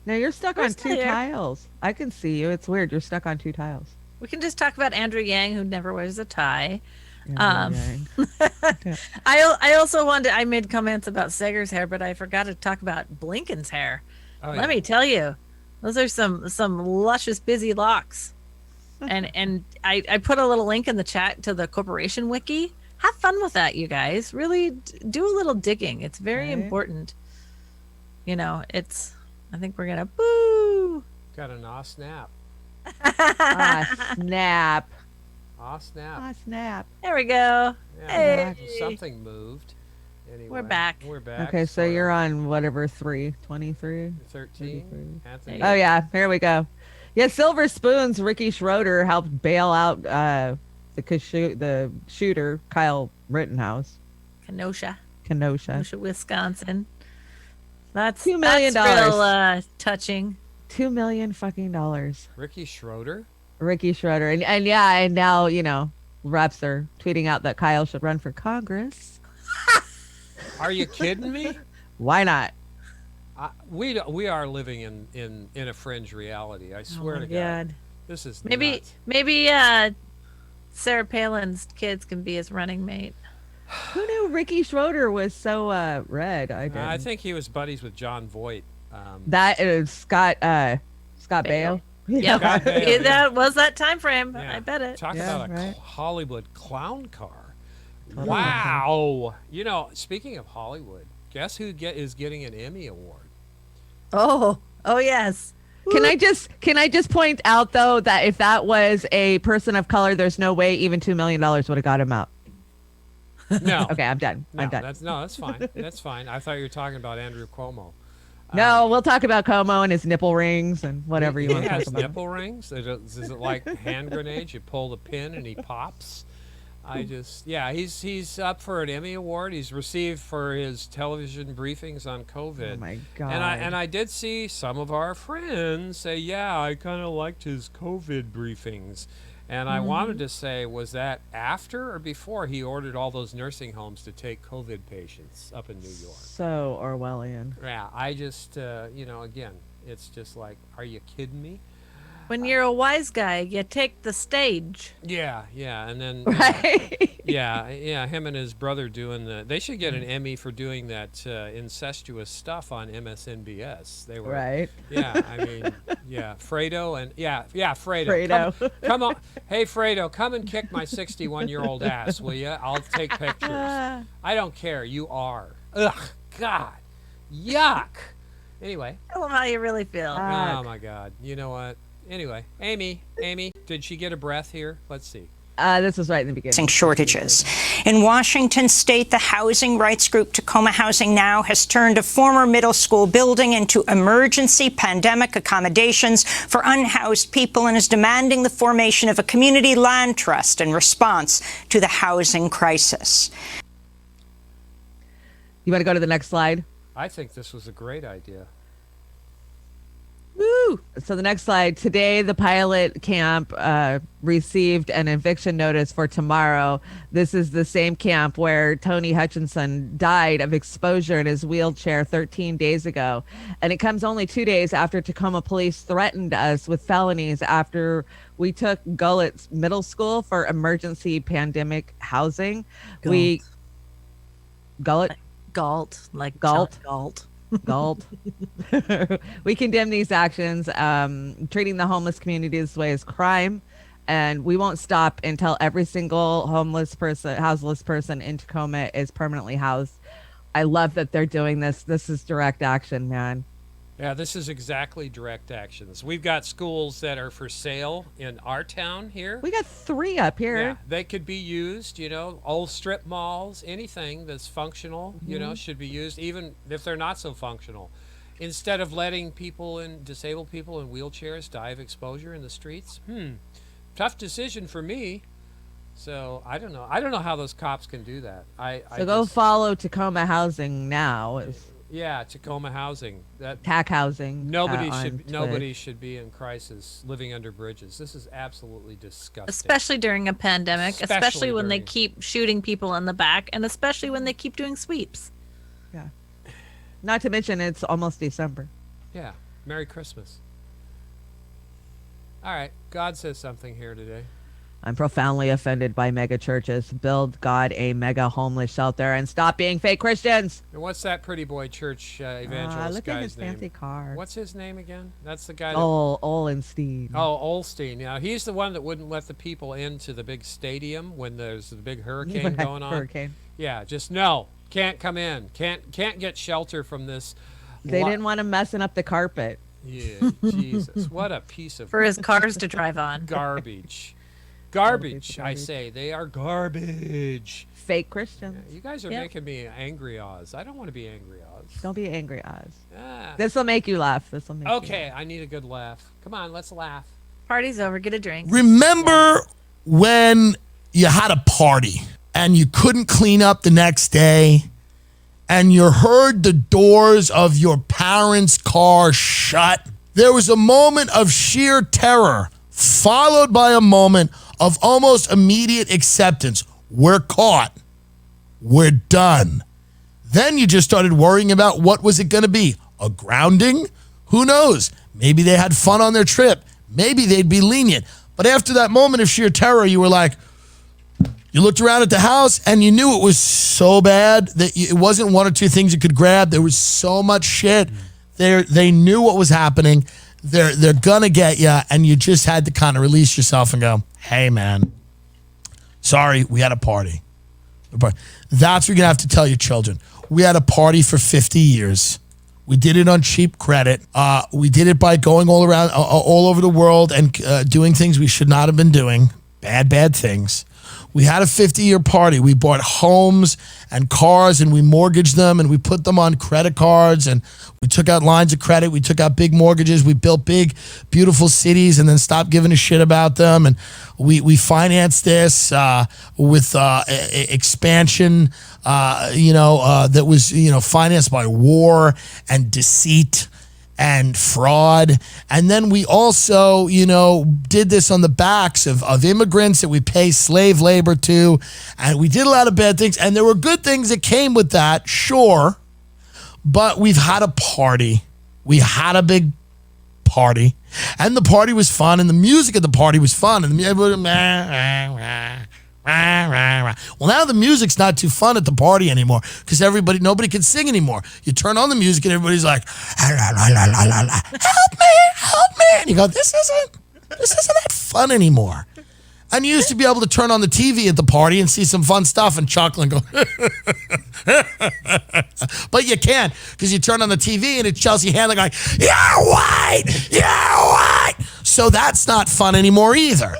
No, you're stuck We're on still two here. tiles. I can see you. It's weird. You're stuck on two tiles. We can just talk about Andrew Yang, who never wears a tie. Andrew Yang. I also wanted. I made comments about Sager's hair, but I forgot to talk about Blinken's hair. Oh, Let me tell you, those are some luscious, busy locks. and I put a little link in the chat to the corporation wiki. Have fun with that, you guys. Really do a little digging. It's very Right. important. You know, it's. I think we're gonna boo. Got an aw snap. Ah, snap. Aw snap. Ah, snap. There we go. Yeah, Hey. something moved. Anyway, We're back. We're back. Okay, so sorta. you're on whatever 23. 13. Anthony. Oh yeah, here we go. Yeah, Silver Spoons. Ricky Schroeder helped bail out the shooter Kyle Rittenhouse, Kenosha, Kenosha. Wisconsin. That's $2 million. That's real touching. $2 million fucking dollars. Ricky Schroeder. Ricky Schroeder, and yeah, and now reps are tweeting out that Kyle should run for Congress. Are you kidding me? Why not? We are living in a fringe reality. I swear Oh my to God. God. This is Maybe nuts. Sarah Palin's kids can be his running mate. Who knew Ricky Schroeder was so red? I did. I think he was buddies with John Voight. That is Scott Baio. Yeah, Scott Baio, yeah. that was that time frame. Yeah. I bet it. Talk Yeah, about a right. Hollywood clown car. Totally. Wow. Speaking of Hollywood, guess who is getting an Emmy Award? Oh yes. Can I just point out though that if that was a person of color, there's no way even $2 million would have got him out. No. Okay, I'm done. No, I'm done. that's fine. That's fine. I thought you were talking about Andrew Cuomo. No, we'll talk about Como and his nipple rings and whatever you He want to talk has about. nipple rings. Is it like hand grenades? You pull the pin and he pops. He's up for an Emmy Award. He's received for his television briefings on COVID. Oh my God. And I did see some of our friends say, yeah, I kind of liked his COVID briefings. And I wanted to say, was that after or before he ordered all those nursing homes to take COVID patients up in New York? So Orwellian. Yeah, I just, again, it's just like, are you kidding me? When you're a wise guy, you take the stage. Yeah, and then Right. yeah, him and his brother doing they should get an Emmy for doing that incestuous stuff on MSNBS. They were Right. Yeah, I mean, yeah, Fredo and Fredo. Fredo. Come on, hey Fredo, come and kick my 61-year-old ass, will you? I'll take pictures. I don't care. You are. Ugh, God, yuck. Anyway. Tell them how you really feel. Oh my God. You know what? Anyway, Amy, did she get a breath here? Let's see. This was right in the beginning. Shortages. In Washington state, the housing rights group Tacoma Housing Now has turned a former middle school building into emergency pandemic accommodations for unhoused people and is demanding the formation of a community land trust in response to the housing crisis. You want to go to the next slide? I think this was a great idea. Woo! So the next slide. Today, the pilot camp received an eviction notice for tomorrow. This is the same camp where Tony Hutchinson died of exposure in his wheelchair 13 days ago. And it comes only 2 days after Tacoma police threatened us with felonies after we took Gullett's middle school for emergency pandemic housing. Gullet. Gullet? Galt, like Galt. John Galt. Gulp. We condemn these actions. Treating the homeless community this way is crime, and we won't stop until every single houseless person in Tacoma is permanently housed. I love that they're doing this. This is direct action, man. Yeah, this is exactly direct actions. We've got schools that are for sale in our town here. We got 3 up here. Yeah, they could be used, old strip malls, anything that's functional, should be used, even if they're not so functional. Instead of letting disabled people in wheelchairs die of exposure in the streets. Tough decision for me. So I don't know. I don't know how those cops can do that. Go follow Tacoma Housing now. Yeah, Tacoma Housing. TAC Housing. Nobody should be in crisis living under bridges. This is absolutely disgusting. Especially during a pandemic, especially when they keep shooting people in the back, and especially when they keep doing sweeps. Yeah. Not to mention it's almost December. Yeah. Merry Christmas. All right. God says something here today. I'm profoundly offended by mega churches. Build God a mega homeless shelter and stop being fake Christians. And what's that pretty boy church evangelist look guy's at his name? fancy car. What's his name again? That's the guy. Olstein. Oh, Olstein. Yeah, he's the one that wouldn't let the people into the big stadium when there's the big hurricane going on. Hurricane. Yeah, just no, can't come in. Can't get shelter from this. They didn't want him messing up the carpet. Yeah, Jesus, what a piece of for his cars to drive on. Garbage. Garbage, I say. They are garbage. Fake Christians. Yeah, you guys are making me angry, Oz. I don't want to be angry, Oz. Don't be angry, Oz. Ah. This will make you laugh. This will make you Okay, laugh. I need a good laugh. Come on, let's laugh. Party's over. Get a drink. Remember when you had a party and you couldn't clean up the next day and you heard the doors of your parents' car shut? There was a moment of sheer terror followed by a moment of almost immediate acceptance. We're caught. We're done. Then you just started worrying about what was it going to be? A grounding? Who knows? Maybe they had fun on their trip. Maybe they'd be lenient. But after that moment of sheer terror, you were like, you looked around at the house and you knew it was so bad that it wasn't one or two things you could grab. There was so much shit. They knew what was happening. They're gonna get you, and you just had to kind of release yourself and go, hey, man, sorry, we had a party. That's what you're gonna have to tell your children. We had a party for 50 years. We did it on cheap credit. We did it by going all around, all over the world and doing things we should not have been doing. Bad things. We had a 50-year party. We bought homes and cars and we mortgaged them and we put them on credit cards and we took out lines of credit. We took out big mortgages. We built big, beautiful cities and then stopped giving a shit about them. And we financed this with expansion, that was, financed by war and deceit and fraud. And then we also, did this on the backs of immigrants that we pay slave labor to. And we did a lot of bad things. And there were good things that came with that, sure. But we've had a party. We had a big party. And the party was fun. And the music at the party was fun. And well, now the music's not too fun at the party anymore because nobody can sing anymore. You turn on the music and everybody's like, help me. And you go, this isn't that fun anymore. And you used to be able to turn on the TV at the party and see some fun stuff and chuckle and go, but you can't because you turn on the TV and it's Chelsea Handler going, you're white. So that's not fun anymore either.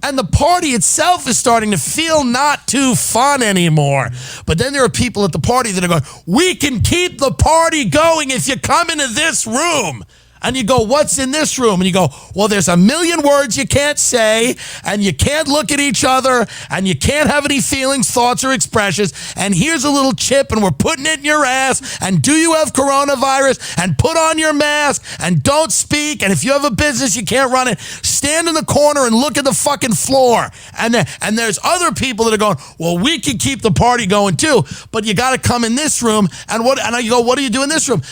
And the party itself is starting to feel not too fun anymore. But then there are people at the party that are going, we can keep the party going if you come into this room. And you go, what's in this room? And you go, well, there's a million words you can't say, and you can't look at each other, and you can't have any feelings, thoughts, or expressions. And here's a little chip, and we're putting it in your ass. And do you have coronavirus? And put on your mask, and don't speak. And if you have a business, you can't run it. Stand in the corner and look at the fucking floor. And there's other people that are going, well, we can keep the party going too, but you got to come in this room. And you go, what do you do in this room?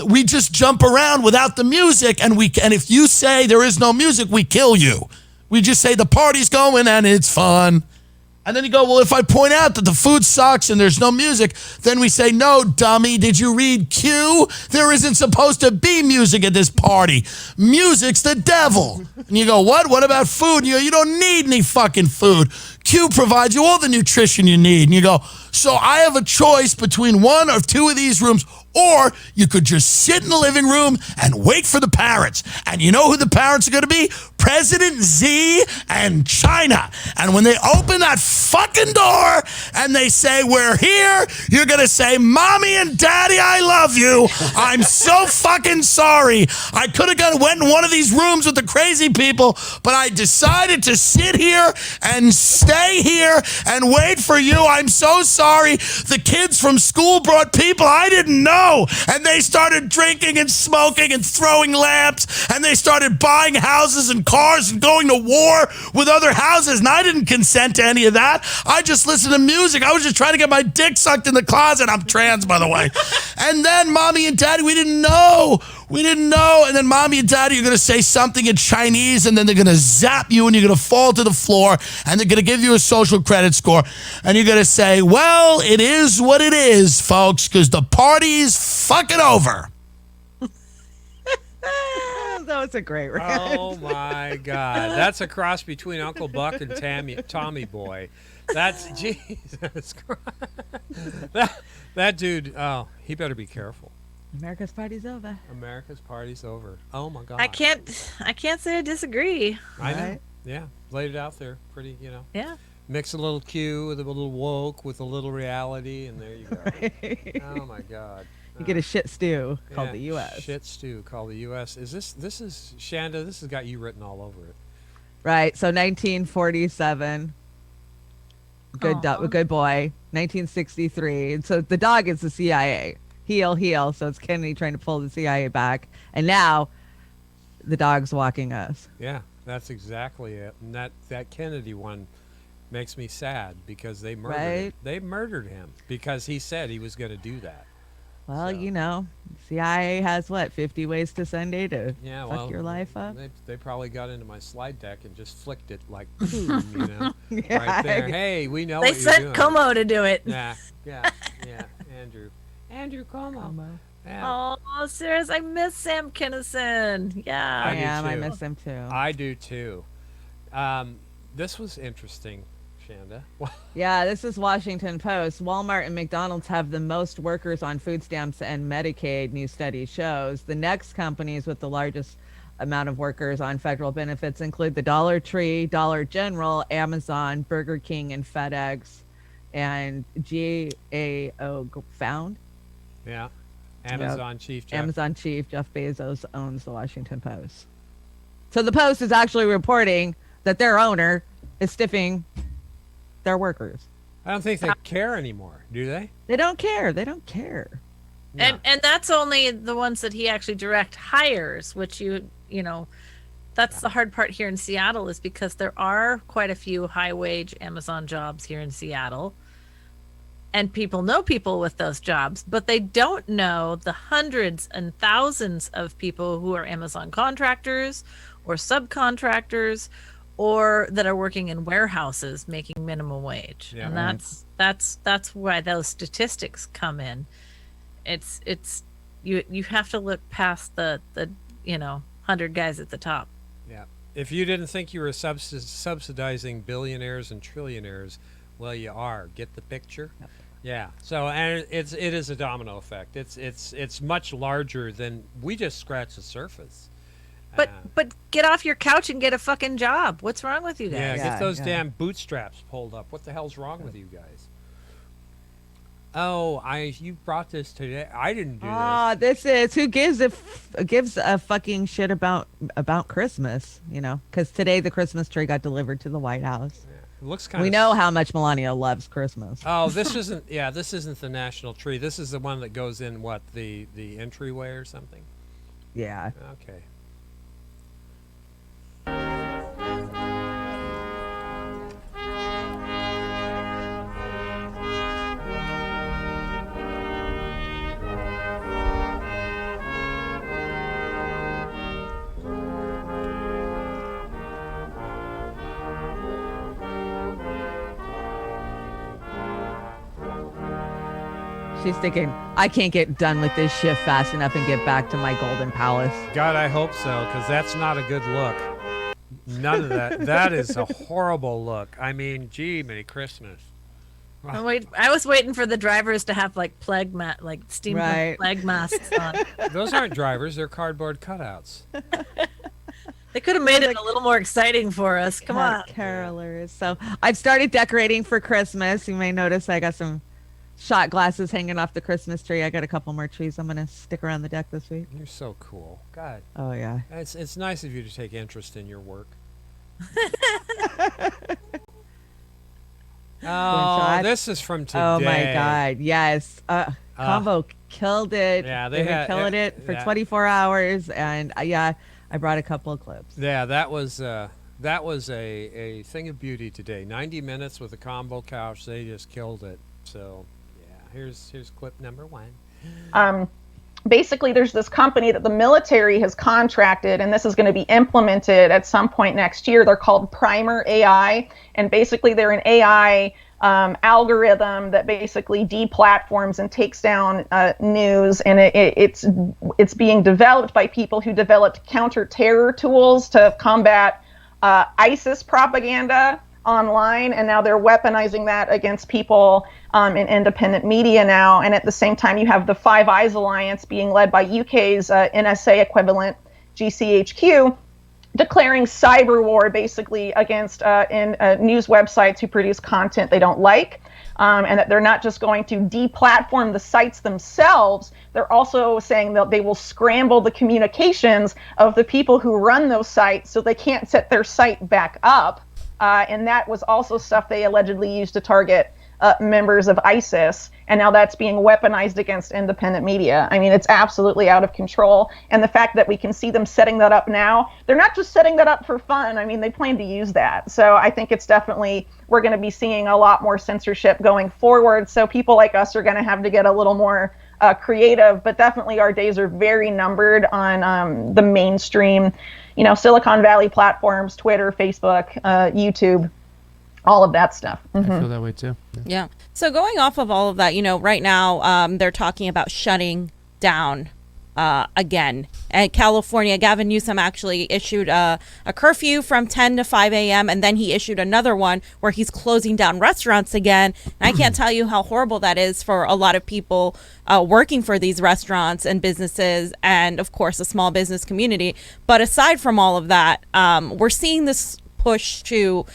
We just jump around without the music. And if you say there is no music, we kill you. We just say the party's going and it's fun. And then you go, well, if I point out that the food sucks and there's no music, then we say, no, dummy, did you read Q? There isn't supposed to be music at this party. Music's the devil. And you go, what? What about food? And you go, you don't need any fucking food. Q provides you all the nutrition you need. And you go, so I have a choice between one or two of these rooms, or you could just sit in the living room and wait for the parents. And you know who the parents are going to be? President Xi and China. And when they open that fucking door and they say, we're here, you're going to say, Mommy and Daddy, I love you. I'm so fucking sorry. I could have went in one of these rooms with the crazy people, but I decided to sit here and stay here and wait for you. I'm so sorry. The kids from school brought people I didn't know, and they started drinking and smoking and throwing lamps, and they started buying houses and cars and going to war with other houses, and I didn't consent to any of that. I just listened to music. I was just trying to get my dick sucked in the closet. I'm trans, by the way. And then Mommy and Daddy, we didn't know. We didn't know. And then Mommy and Daddy are going to say something in Chinese, and then they're going to zap you, and you're going to fall to the floor, and they're going to give you a social credit score, and you're going to say, well, it is what it is, folks, because the party's fucking over. That was a great rant. Oh my God, that's a cross between Uncle Buck and Tommy Boy. That's Jesus Christ. That dude. Oh, he better be careful. America's party's over. America's party's over. Oh my God. I can't say I disagree. I know. Yeah, laid it out there. Pretty, Yeah. Mix a little Q with a little woke with a little reality, and there you go. Right. Oh my God. You get a shit stew called Yeah, the U.S. Shit stew called the U.S. This is Shanda. This has got you written all over it. Right. So 1947. Good boy. 1963. And so the dog is the CIA. Heel. So it's Kennedy trying to pull the CIA back, and now the dog's walking us. Yeah, that's exactly it. And that Kennedy one makes me sad because they murdered him. Right. They murdered him because he said he was going to do that. Well, CIA has 50 ways to Sunday to fuck your life up. They probably got into my slide deck and just flicked it like boom, Yeah. right there. Hey, we know They what you're doing. sent Como to do it. Yeah, Andrew Como. Yeah. Oh, serious! I miss Sam Kinison. Yeah. I miss him too. I do too. This was interesting, Shanda. Yeah, this is Washington Post. Walmart and McDonald's have the most workers on food stamps and Medicaid, new study shows. The next companies with the largest amount of workers on federal benefits include the Dollar Tree, Dollar General, Amazon, Burger King, and FedEx, and GAO Found. Yeah. Amazon chief Jeff Bezos owns the Washington Post. So the Post is actually reporting that their owner is stiffing their workers. I don't think they care anymore, do they? They don't care. And that's only the ones that he actually direct hires, which that's the hard part here in Seattle, is because there are quite a few high wage Amazon jobs here in Seattle. And people know people with those jobs, but they don't know the hundreds and thousands of people who are Amazon contractors or subcontractors or that are working in warehouses making minimum wage. Yeah. And that's why those statistics come in. It's you have to look past the 100 guys at the top. Yeah. If you didn't think you were subsidizing billionaires and trillionaires, well, you are. Get the picture? Yep. Yeah. So, and it is a domino effect. It's much larger than we just scratched the surface. But get off your couch and get a fucking job. What's wrong with you guys? Yeah, get those damn bootstraps pulled up. What the hell's wrong with you guys? Oh, you brought this today. I didn't do this. This is who gives a fucking shit about Christmas, because today the Christmas tree got delivered to the White House. Yeah. It looks kind of. We know how much Melania loves Christmas. Oh, this isn't the national tree. This is the one that goes in the entryway or something. Yeah. Okay. She's thinking, I can't get done with this shift fast enough and get back to my golden palace. God, I hope so, because that's not a good look. None of that. That is a horrible look. I mean, gee, Merry Christmas. I was waiting for the drivers to have like steam plague masks on. Those aren't drivers; they're cardboard cutouts. They could have made it a little more exciting for us. Come on, carolers. So I've started decorating for Christmas. You may notice I got some shot glasses hanging off the Christmas tree. I got a couple more trees I'm gonna stick around the deck this week. You're so cool. God. Oh yeah. It's nice of you to take interest in your work. Oh, this is from today. Oh my God, yes. Combo killed it. Yeah, they were killing it for 24 hours, and I brought a couple of clips. Yeah, that was a thing of beauty today. 90 minutes with a combo couch. They just killed it. So, yeah, here's clip number 1. Basically, there's this company that the military has contracted, and this is going to be implemented at some point next year. They're called Primer AI, and basically they're an AI algorithm that basically deplatforms and takes down news, and it's being developed by people who developed counter-terror tools to combat ISIS propaganda online, and now they're weaponizing that against people in independent media now. And at the same time, you have the Five Eyes Alliance being led by UK's NSA equivalent, GCHQ, declaring cyber war basically against news websites who produce content they don't like. And that they're not just going to deplatform the sites themselves, they're also saying that they will scramble the communications of the people who run those sites so they can't set their site back up. And that was also stuff they allegedly used to target members of ISIS, and now that's being weaponized against independent media. I mean, it's absolutely out of control. And the fact that we can see them setting that up now, they're not just setting that up for fun. I mean, they plan to use that. So I think it's definitely, we're going to be seeing a lot more censorship going forward. So people like us are going to have to get a little more creative, but definitely our days are very numbered on the mainstream, Silicon Valley platforms, Twitter, Facebook, YouTube, all of that stuff. I feel that way too. Yeah. So going off of all of that, right now they're talking about shutting down again. And California, Gavin Newsom actually issued a curfew from 10 to 5 a.m. and then he issued another one where he's closing down restaurants again. And I can't tell you how horrible that is for a lot of people working for these restaurants and businesses, and of course the small business community. But aside from all of that, we're seeing this push to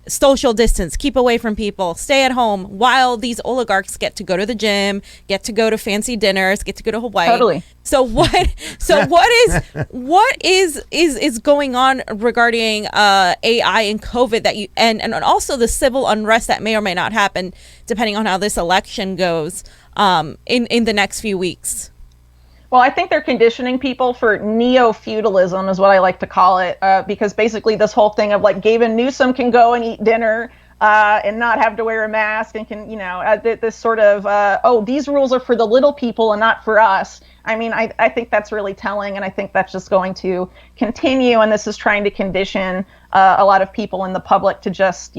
social distance, keep away from people, stay at home, while these oligarchs get to go to the gym, get to go to fancy dinners, get to go to Hawaii. Totally. So what is going on regarding AI and COVID that you and also the civil unrest that may or may not happen depending on how this election goes in the next few weeks? Well, I think they're conditioning people for neo-feudalism is what I like to call it, because basically this whole thing of like Gavin Newsom can go and eat dinner and not have to wear a mask and can, this sort of, these rules are for the little people and not for us. I mean, I think that's really telling, and I think that's just going to continue, and this is trying to condition a lot of people in the public to just,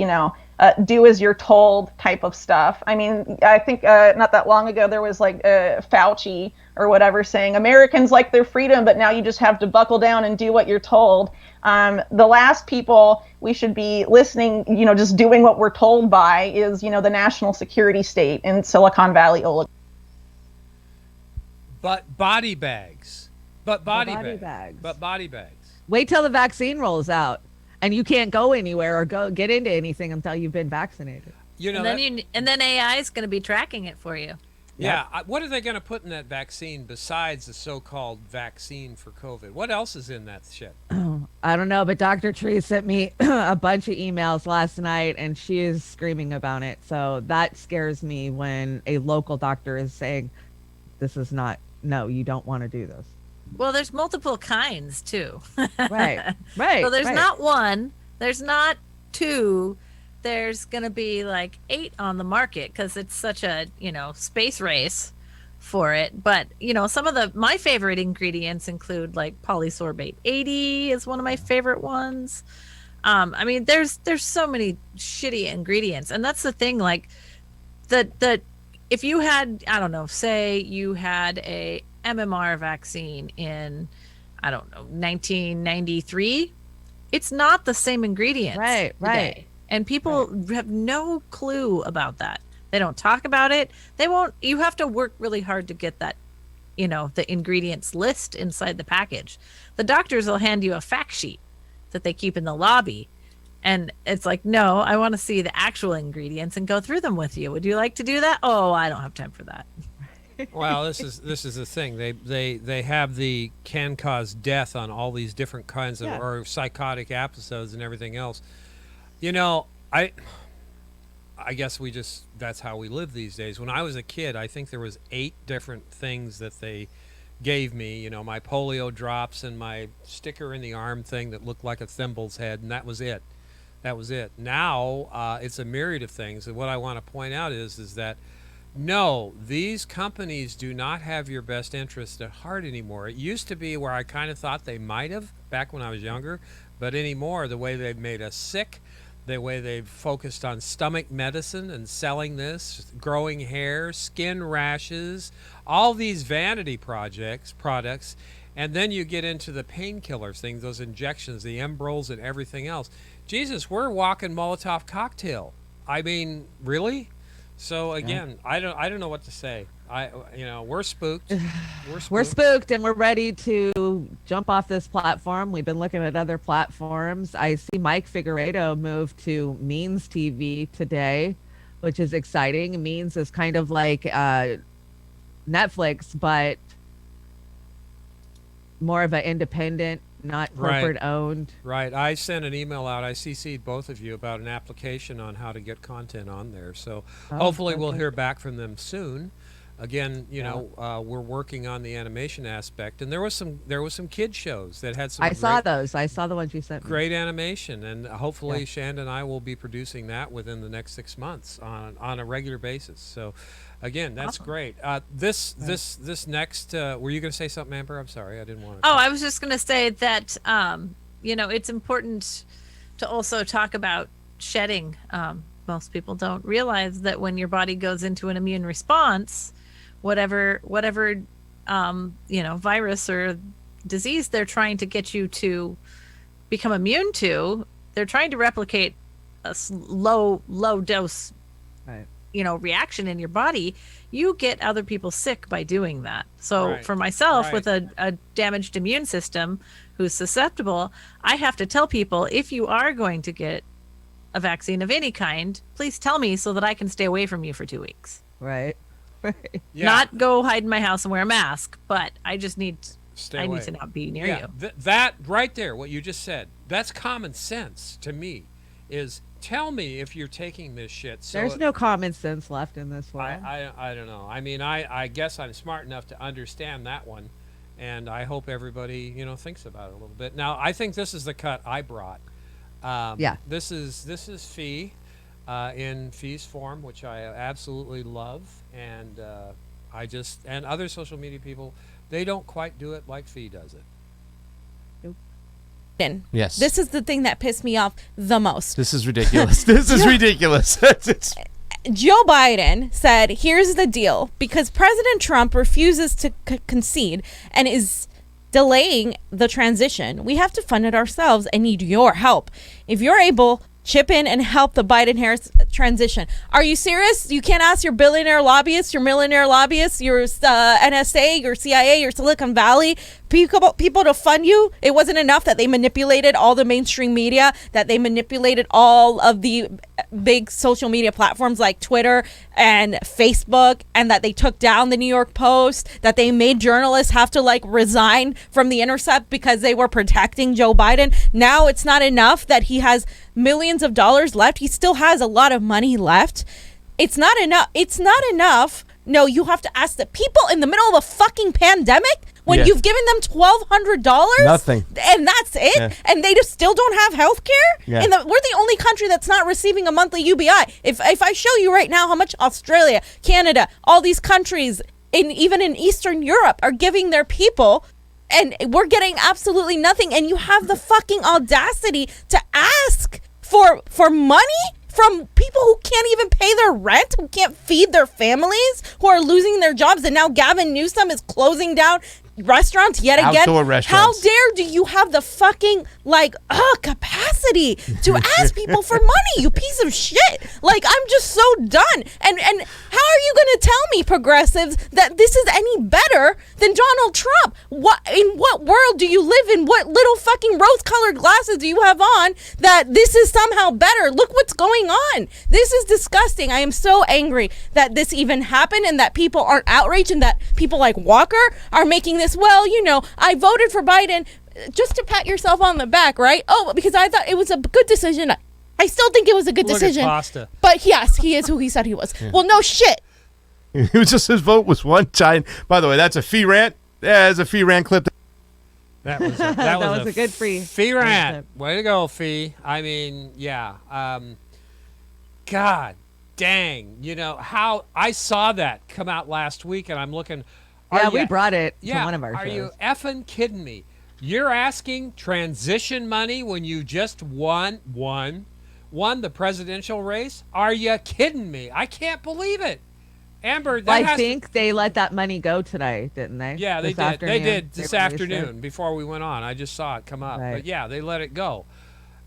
do as you're told type of stuff. I mean, I think not that long ago there was like Fauci or whatever saying Americans like their freedom, but now you just have to buckle down and do what you're told. The last people we should be listening, just doing what we're told by is, the national security state in Silicon Valley. But body bags. But body bags. But body bags. Wait till the vaccine rolls out. And you can't go anywhere or get into anything until you've been vaccinated. And then AI is going to be tracking it for you. Yeah. What are they going to put in that vaccine besides the so-called vaccine for COVID? What else is in that shit? I don't know, but Dr. Tree sent me a bunch of emails last night, and she is screaming about it. So that scares me when a local doctor is saying, no, you don't want to do this. Well, there's multiple kinds too. Right. So there's not one, there's not two, there's going to be like 8 on the market because it's such a, space race for it. But, some of my favorite ingredients include like polysorbate 80 is one of my favorite ones. I mean, there's so many shitty ingredients, and that's the thing, like the if you had, I don't know, say you had a MMR vaccine in, I don't know, 1993, it's not the same ingredients. Right. Today. And people have no clue about that. They don't talk about it. They won't. You have to work really hard to get that, the ingredients list inside the package. The doctors will hand you a fact sheet that they keep in the lobby. And it's like, no, I want to see the actual ingredients and go through them with you. Would you like to do that? Oh, I don't have time for that. Well, this is the thing. They have the can cause death on all these different kinds of or psychotic episodes and everything else. I guess that's how we live these days. When I was a kid, I think there was 8 different things that they gave me. My polio drops and my sticker in the arm thing that looked like a thimble's head, and that was it. Now it's a myriad of things, and what I want to point out is that no, these companies do not have your best interest at heart anymore. It used to be where I kind of thought they might have back when I was younger, but anymore, the way they've made us sick, the way they've focused on stomach medicine and selling this, growing hair, skin rashes, all these vanity products, and then you get into the painkillers things, those injections, the Embrols and everything else. Jesus, we're walking Molotov cocktail. I mean, really? So again, I don't know what to say. We're spooked. We're spooked, and we're ready to jump off this platform. We've been looking at other platforms. I see Mike Figueredo move to Means TV today, which is exciting. Means is kind of like Netflix, but more of an independent, not corporate owned. Right. I sent an email out. I CC'd both of you about an application on how to get content on there. So hopefully we'll hear back from them soon. Again, we're working on the animation aspect, and there was some kid shows that had some. I saw those. I saw the ones you sent me. Great animation, and hopefully Shanda and I will be producing that within the next 6 months on a regular basis. So, again, that's great. This next. Were you going to say something, Amber? I'm sorry, I didn't want to. Oh, I was just going to say that it's important to also talk about shedding. Most people don't realize that when your body goes into an immune response, whatever virus or disease they're trying to get you to become immune to, they're trying to replicate a low dose reaction in your body. You get other people sick by doing that. So for myself, with a damaged immune system who's susceptible, I have to tell people, if you are going to get a vaccine of any kind, please tell me so that I can stay away from you for 2 weeks. Right. Not go hide in my house and wear a mask, but I just need I need to not be near you. That right there, what you just said, that's common sense to me. Is tell me if you're taking this shit. So there's no common sense left in this world. I don't know. I mean, I guess I'm smart enough to understand that one, and I hope everybody thinks about it a little bit. Now, I think this is the cut I brought. This is Fee in Fee's form, which I absolutely love, and and other social media people, they don't quite do it like Fee does it. Yes. This is the thing that pissed me off the most. This is ridiculous. This is ridiculous. Joe Biden said, here's the deal, because President Trump refuses to concede and is delaying the transition, we have to fund it ourselves and need your help. If you're able, chip in and help the Biden-Harris transition. Are you serious? You can't ask your billionaire lobbyists, your millionaire lobbyists, your NSA, your CIA, your Silicon Valley people to fund you? It wasn't enough that they manipulated all the mainstream media, that they manipulated all of the big social media platforms like Twitter and Facebook, and that they took down the New York Post, that they made journalists have to resign from The Intercept because they were protecting Joe Biden. Now it's not enough that he has millions of dollars left. He still has a lot of money left. It's not enough. No, you have to ask the people in the middle of a fucking pandemic when you've given them $1,200. Nothing. And that's it. Yeah. And they just still don't have health care. Yeah. And we're the only country that's not receiving a monthly UBI. If I show you right now how much Australia, Canada, all these countries, even in Eastern Europe, are giving their people, and we're getting absolutely nothing. And you have the fucking audacity to ask for money from people who can't even pay their rent, who can't feed their families, who are losing their jobs, and now Gavin Newsom is closing down restaurants yet again. Outdoor restaurants. How dare do you have the fucking capacity to ask people for money, you piece of shit? Like, I'm just so done. And how are you going to tell me, progressives, that this is any better than Donald Trump? In what world do you live in? What little fucking rose-colored glasses do you have on that this is somehow better? Look what's going on. This is disgusting. I am so angry that this even happened and that people aren't outraged and that people like Walker are making this, well, I voted for Biden just to pat yourself on the back, right? Oh, because I thought it was a good decision. I still think it was a good decision. Look at Costa. But yes, he is who he said he was. Yeah. Well, no shit. It was just his vote was one giant. By the way, that's a fee rant. Yeah, it's a fee rant clip. That was That was a good fee rant. Way to go, Fee. I mean, yeah. God dang. How I saw that come out last week, and I'm looking. Yeah, we brought it to one of our shows. Are you effing kidding me? You're asking transition money when you just won the presidential race? Are you kidding me? I can't believe it. Amber, I think they let that money go today, didn't they? Yeah, they This did. afternoon? They did this They released afternoon it. before we went on. I just saw it come up. Right. But yeah, they let it go.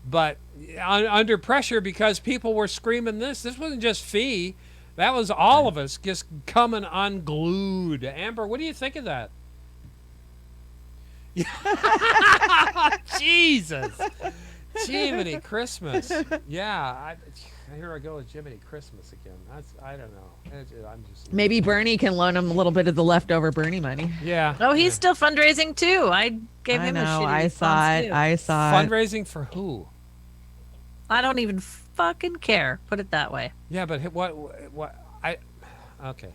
But under pressure because people were screaming this. This wasn't just Fee. That was all of us just coming unglued. Amber, what do you think of that? Jesus. Jiminy Christmas. Yeah. Here I go with Jiminy Christmas again. I don't know. I'm just Maybe Bernie can loan him a little bit of the leftover Bernie money. Yeah. Oh, he's still fundraising too. I gave him a shitty I response, saw it. too. I saw it. Fundraising for who? I don't even fucking care. Put it that way. Yeah, but what okay.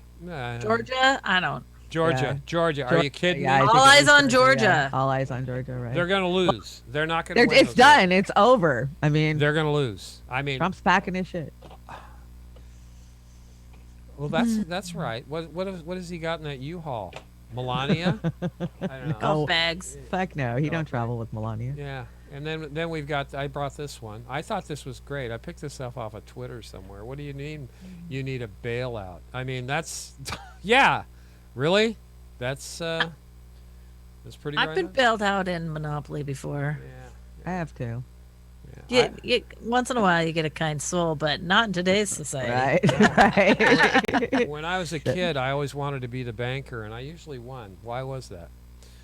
Georgia, I don't. Georgia. Are you kidding me? Yeah, I think All it eyes was on Georgia. Georgia. Yeah, all eyes on Georgia, right? They're going to lose. They're not going to win. It's done. It's over. I mean, they're going to lose. I mean, Trump's packing his shit. Well, that's right. What has he got in that U-Haul? Melania? I don't know. Golf bags. Fuck no. He don't travel with Melania. Yeah. And then we've got, I brought this one. I thought this was great. I picked this up off of Twitter somewhere. What do you need? You need a bailout. I mean, that's, yeah. Really? That's pretty I've been bailed out in Monopoly before. I have to. Once in a while, you get a kind soul, but not in today's society. Right. When I was a kid, I always wanted to be the banker, and I usually won. Why was that?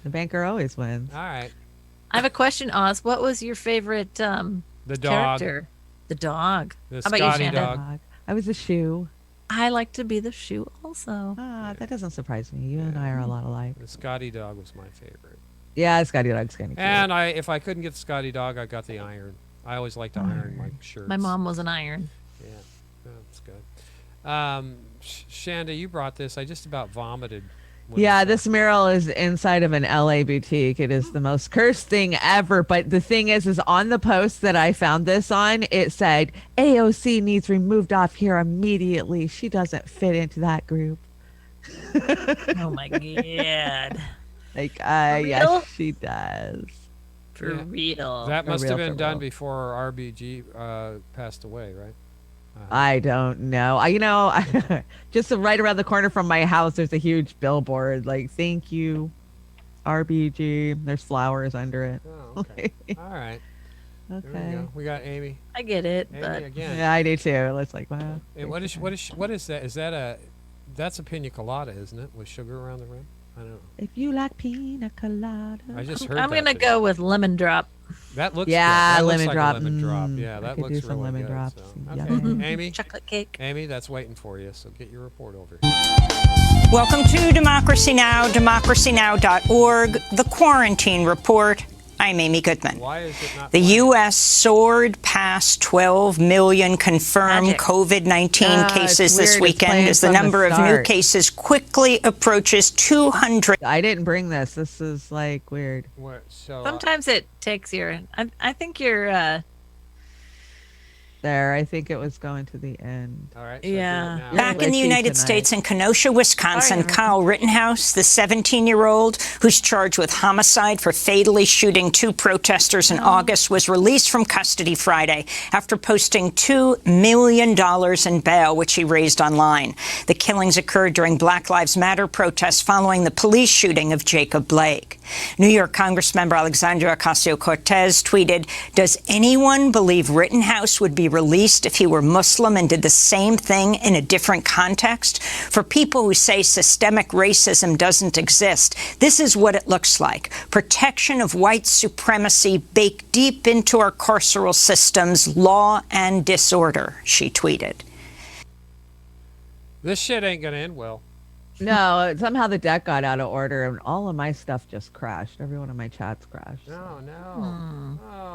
The banker always wins. All right. I have a question, Oz. What was your favorite The dog. character? The dog. The How about you, Scotty Shanda? dog. I was a shoe. I like to be the shoe also. That doesn't surprise me. You and I are a lot alike. The Scotty dog was my favorite. Yeah, Scotty Dog's kind of cute. And if I couldn't get the Scotty dog, I got the iron. I always liked to iron my shirts. My mom was an iron. Yeah, that's good. Shanda, you brought this. I just about vomited. Yeah, this mural is inside of an LA boutique. It is the most cursed thing ever. But the thing is on the post that I found this on, it said, AOC needs removed off here immediately. She doesn't fit into that group. Oh my God. Like, real? yes, she does. For real. That For must real, have been for done real. before RBG passed away, right? I don't know. Just right around the corner from my house, there's a huge billboard. Like, thank you, RBG. There's flowers under it. Oh, okay. All right. There we Okay. go. We got Amy. I get it, Amy but again. Yeah, I do too. It's like, wow. And what is that? Is that that's a pina colada, isn't it? With sugar around the rim? I don't know. If you like pina colada. I just heard I'm that gonna today. go with lemon drop. That looks Yeah, good. That looks lemon like drop. a lemon drop. Yeah, I that could looks do some really lemon good. drops. So. Yeah. Okay, Amy. Chocolate cake. Amy, that's waiting for you. So get your report over. Welcome to Democracy Now!, democracynow.org, the Quarantine Report. I'm Amy Goodman. Why is it not? The U.S. soared past 12 million confirmed Magic. COVID-19 It's cases weird. this It's weekend playing as the from the number of new start. cases quickly approaches 200. I didn't bring this. This is like weird. So, Sometimes it takes your. I think your there. I think it was going to the end. All right. Yeah. Back in the United States, in Kenosha, Wisconsin, Kyle Rittenhouse, the 17-year-old who's charged with homicide for fatally shooting 2 protesters in August, was released from custody Friday after posting $2 million in bail, which he raised online. The killings occurred during Black Lives Matter protests following the police shooting of Jacob Blake. New York Congressmember Alexandria Ocasio-Cortez tweeted, "Does anyone believe Rittenhouse would be released if he were Muslim and did the same thing in a different context? For people who say systemic racism doesn't exist, this is what it looks like. Protection of white supremacy baked deep into our carceral systems, law and disorder," she tweeted. This shit ain't gonna end well. No, somehow the deck got out of order and all of my stuff just crashed. Every one of my chats crashed. No.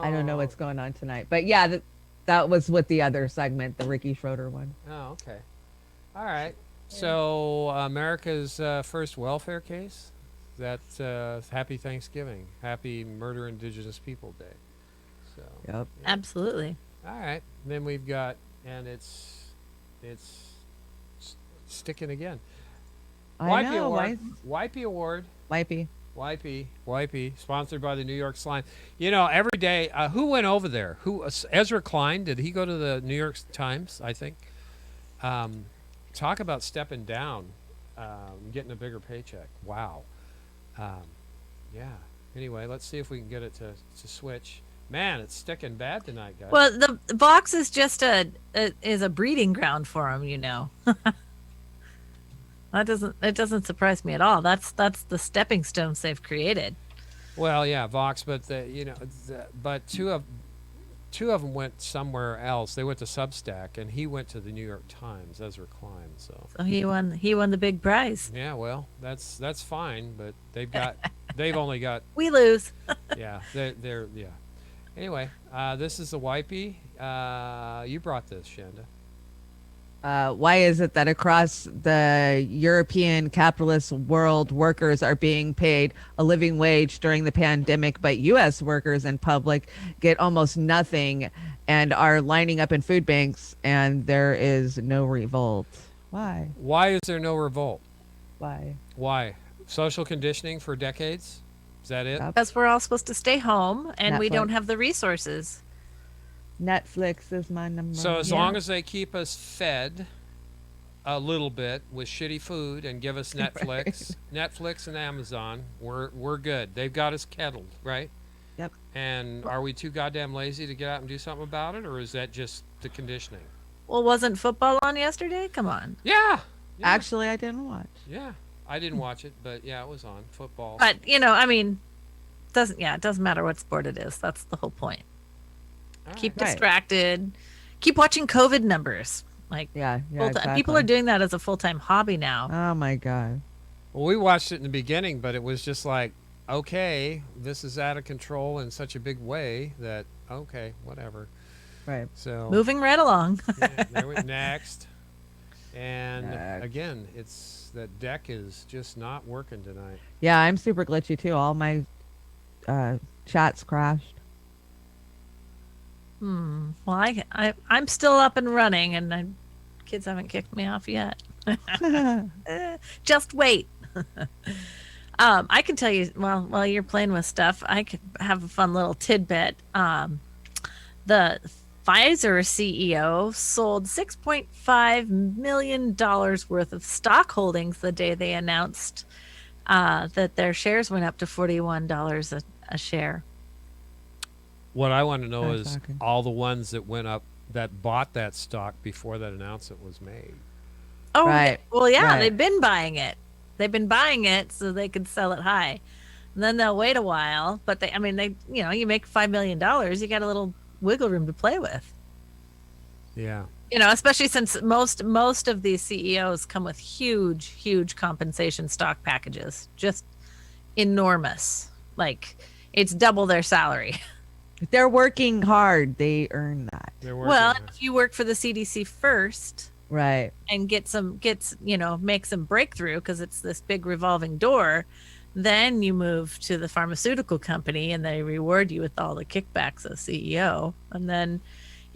I don't know what's going on tonight. But yeah, that was with the other segment, the Ricky Schroeder one. Oh, okay. All right. So America's first welfare case. That's Happy Thanksgiving. Happy Murder Indigenous People Day. So. Yep. Absolutely. All right. Then we've got, and it's sticking again. I Wipey know. Award. Wipey Award. Wipey. Sponsored by the New York Slime. You know, every day, who went over there? Ezra Klein, did he go to the New York Times, I think? Talk about stepping down, getting a bigger paycheck. Wow. Yeah. Anyway, let's see if we can get it to switch. Man, it's sticking bad tonight, guys. Well, the box is just a breeding ground for them, you know. It doesn't surprise me at all. That's the stepping stones they've created. Well, yeah, Vox, but but two of them went somewhere else. They went to Substack, and he went to the New York Times, Ezra Klein. So he won the big prize. Yeah, well, that's fine, but they've only got. We lose. Yeah, they're. Anyway, this is the Wipey. You brought this, Shanda. Why is it that across the European capitalist world, workers are being paid a living wage during the pandemic, but U.S. workers in public get almost nothing and are lining up in food banks, and there is no revolt? Why? Why is there no revolt? Why? Social conditioning for decades? Is that it? Because we're all supposed to stay home, and we Netflix. don't have the resources. Netflix is my number. So as long as they keep us fed a little bit with shitty food and give us Netflix, Netflix and Amazon, we're good. They've got us kettled, right? Yep. And are we too goddamn lazy to get out and do something about it, or is that just the conditioning? Well, wasn't football on yesterday? Come on. Yeah. Actually, I didn't watch. Yeah, I didn't watch it, but yeah, it was on football. But it doesn't matter what sport it is. That's the whole point. Keep distracted. Keep watching COVID numbers. People are doing that as a full-time hobby now. Oh my god. Well, we watched it in the beginning, but it was just like, okay, this is out of control in such a big way that okay, whatever. Right. So moving right along. Next. And again, it's that deck is just not working tonight. Yeah, I'm super glitchy too. All my chats crashed. Well, I'm still up and running, and kids haven't kicked me off yet. Just wait. I can tell you, while you're playing with stuff, I could have a fun little tidbit. The Pfizer CEO sold $6.5 million worth of stock holdings the day they announced that their shares went up to $41 a share. What I want to know is all the ones that went up that bought that stock before that announcement was made. Oh, right. Well, yeah, Right. they've been buying it. They've been buying it so they could sell it high. And then they'll wait a while, but you make $5 million, you got a little wiggle room to play with. Yeah. Especially since most of these CEOs come with huge compensation stock packages, just enormous. Like it's double their salary. They're working hard. They earn that. If you work for the CDC first, Right. and make some breakthrough because it's this big revolving door, then you move to the pharmaceutical company and they reward you with all the kickbacks as CEO, and then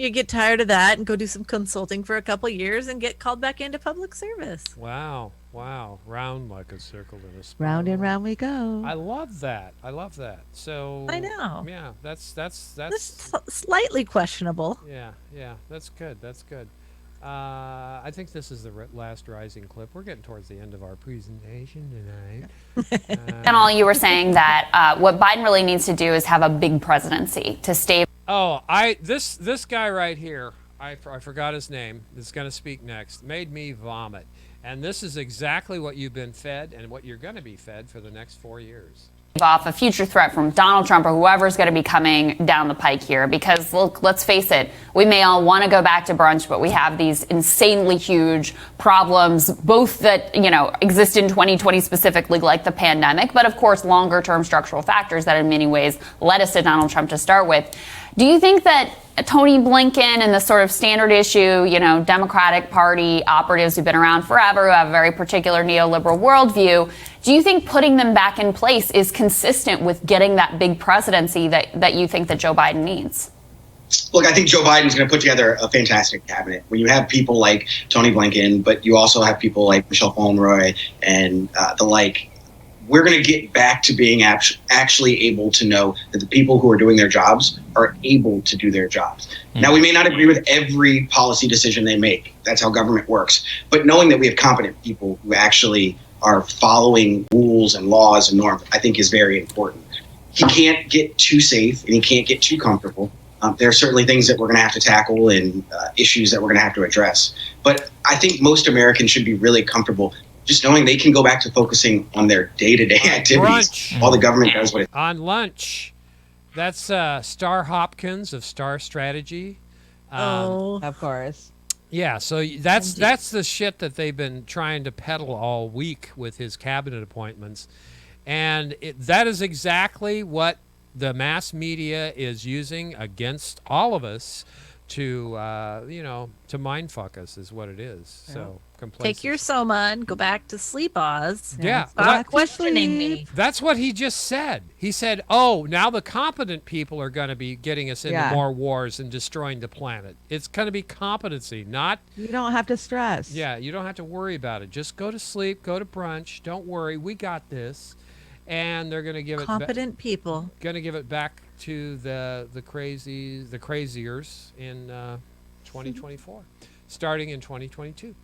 you get tired of that and go do some consulting for a couple years and get called back into public service. Wow. Round like a circle in a spiral. Round and round we go. I love that. So I know. Yeah, that's Slightly questionable. yeah. That's good. I think this is the last rising clip. We're getting towards the end of our presentation tonight. And all you were saying that what Biden really needs to do is have a big presidency to stay. Oh, this guy right here, I forgot his name, that's going to speak next, made me vomit. And this is exactly what you've been fed and what you're going to be fed for the next 4 years. Off a future threat from Donald Trump or whoever's going to be coming down the pike here, because look, let's face it, we may all want to go back to brunch, but we have these insanely huge problems, both that exist in 2020 specifically, like the pandemic, but of course longer term structural factors that in many ways led us to Donald Trump to start with. Do you think that Tony Blinken and the sort of standard issue, Democratic Party operatives who've been around forever, who have a very particular neoliberal worldview, do you think putting them back in place is consistent with getting that big presidency that you think that Joe Biden needs? Look, I think Joe Biden's going to put together a fantastic cabinet. When you have people like Tony Blinken, but you also have people like Michelle Follonroy and the like, we're going to get back to being actually able to know that the people who are doing their jobs are able to do their jobs. Mm-hmm. Now, we may not agree with every policy decision they make. That's how government works. But knowing that we have competent people who actually are following rules and laws and norms, I think is very important. He can't get too safe and he can't get too comfortable. There are certainly things that we're going to have to tackle and issues that we're going to have to address. But I think most Americans should be really comfortable just knowing they can go back to focusing on their day-to-day activities while the government does what it On lunch. That's Star Hopkins of Star Strategy. Of course. Yeah, so that's the shit that they've been trying to peddle all week with his cabinet appointments. And that is exactly what the mass media is using against all of us to mind fuck us is what it is. Yeah. So take your soma and go back to sleep, Oz. Yeah. Stop questioning me. That's what he just said. He said, oh, now the competent people are going to be getting us into more wars and destroying the planet. It's going to be competency, not... You don't have to stress. Yeah, you don't have to worry about it. Just go to sleep, go to brunch. Don't worry. We got this. And they're going to give competent people. Going to give it back to the craziers in 2024, starting in 2022.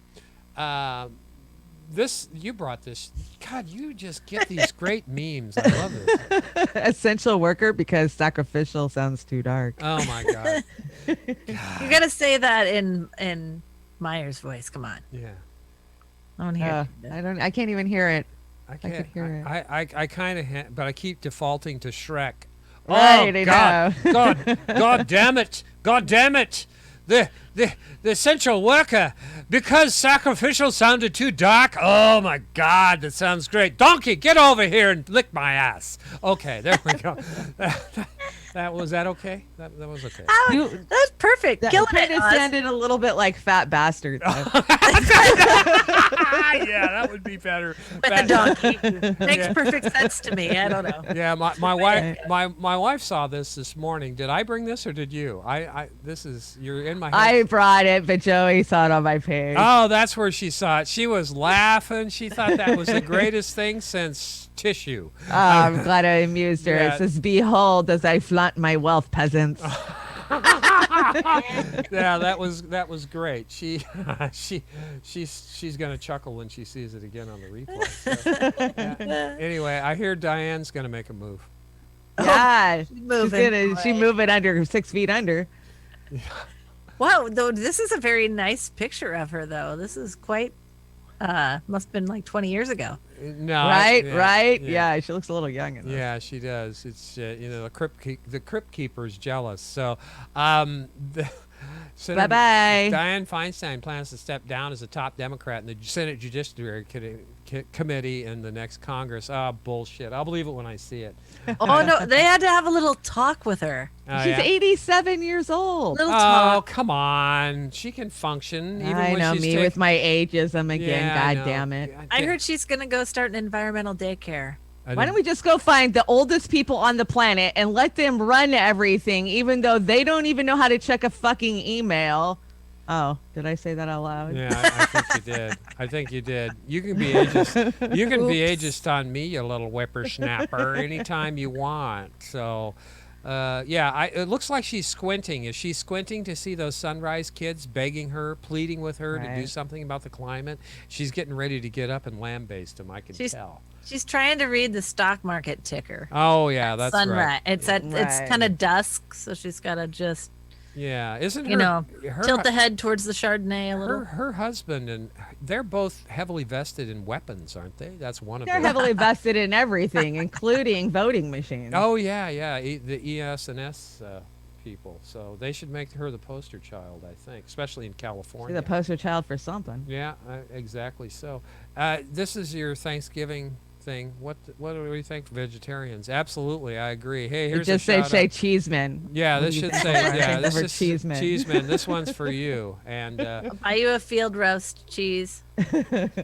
You brought this. God, you just get these great memes. I love it. Essential worker because sacrificial sounds too dark. Oh my God. You got to say that in Meyer's voice. Come on. Yeah. I don't hear it. I can't even hear it. I can't hear it. I kind of, but I keep defaulting to Shrek. Right, oh God! God damn it! God damn it! The essential worker, because sacrificial sounded too dark. Oh my God, that sounds great. Donkey, get over here and lick my ass. Okay, there we go. Was that okay? That was okay. That was perfect. That Killing kind it, of Oz. sounded a little bit like fat bastard. Yeah, that would be better. With a donkey. Makes perfect sense to me. I don't know. Yeah, my wife saw this morning. Did I bring this or did you? You're in my head. I brought it, but Joey saw it on my page. Oh, that's where she saw it. She was laughing. She thought that was the greatest thing since tissue. Oh, I'm glad I amused her. Yeah. It says, "Behold, as I flaunt my wealth, peasants." Yeah, that was great. She's gonna chuckle when she sees it again on the replay. So, yeah. Anyway, I hear Diane's gonna make a move. Yeah, she's moving. She move it under 6 feet under. Wow, though this is a very nice picture of her, though. This is quite. Must have been like 20 years ago. No, right. Yeah, she looks a little young. Enough. Yeah, she does. It's the crypt keeper's jealous. So, Bye-bye. Dianne Feinstein plans to step down as a top Democrat in the Senate Judiciary Committee in the next Congress. Oh, bullshit. I'll believe it when I see it. Oh, no. They had to have a little talk with her. She's 87 years old. Little talk. Come on. She can function. Even I when know she's me with my ageism again. Yeah, God damn it. I heard she's going to go start an environmental daycare. Why don't we just go find the oldest people on the planet and let them run everything, even though they don't even know how to check a fucking email? Oh, did I say that out loud? Yeah, I think you did. I think you did. You can be ageist. You can be ageist on me, you little whippersnapper, anytime you want. So, it looks like she's squinting. Is she squinting to see those Sunrise kids begging her, pleading with her to do Right. something about the climate? She's getting ready to get up and lambaste them. I can tell. She's trying to read the stock market ticker. Oh yeah, that's Sunrise. right. It's at it's Right. kind of dusk, so she's got to just Yeah, isn't her, you know her tilt the head towards the Chardonnay a little. her husband and they're both heavily vested in weapons, aren't they? That's one of They're them. heavily vested in everything, including voting machines. Oh yeah, the ES&S people. So they should make her the poster child, I think, especially in She's California. the poster child for something. Yeah, exactly. So this is your Thanksgiving thing. What do we think, vegetarians? Absolutely, I agree. Hey, It here's just a say shout say out. cheeseman. Yeah, What this do you should think? say Thank this you for is cheeseman. cheeseman. This one's for you. And I'll buy you a field roast cheese.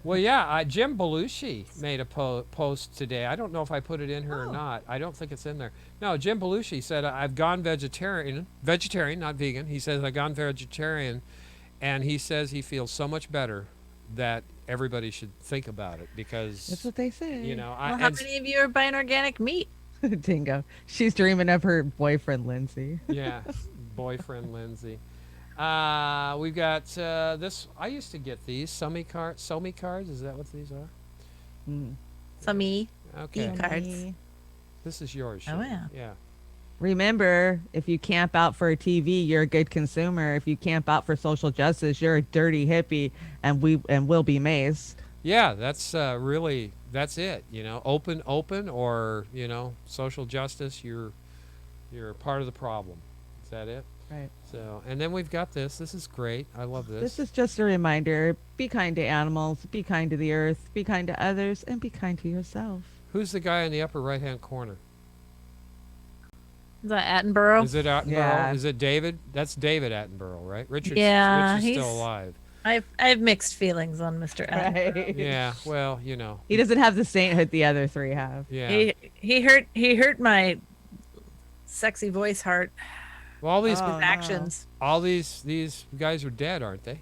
well, yeah, Jim Belushi made a post today. I don't know if I put it in here or not. I don't think it's in there. No, Jim Belushi said, I've gone vegetarian, not vegan. He says, I've gone vegetarian, and he says he feels so much better that everybody should think about it because, That's what they say. you know, Well, how many of you are buying organic meat? Dingo. She's dreaming of her boyfriend, Lindsay. yeah, boyfriend Lindsay. We've got this. I used to get these Somi cards. Is that what these are? Some Okay. cards. This is yours. Oh, Shane. yeah. Yeah. Remember, if you camp out for a TV, you're a good consumer. If you camp out for social justice, you're a dirty hippie, and will be maced. Yeah, that's really that's it. You know, open, or you know, social justice. You're part of the problem. Is that it? Right. So, and then we've got this. This is great. I love this. This is just a reminder: be kind to animals, be kind to the earth, be kind to others, and be kind to yourself. Who's the guy in the upper right-hand corner? Is that Attenborough? Is it Attenborough? Yeah. Is it David? That's David Attenborough, right? Richard's he's still alive. I have mixed feelings on Mr. Attenborough. Right. Yeah. Well, you know. He doesn't have the sainthood the other three have. Yeah. He hurt my sexy voice heart. Well, all these Oh, no. actions. all these guys are dead, aren't they?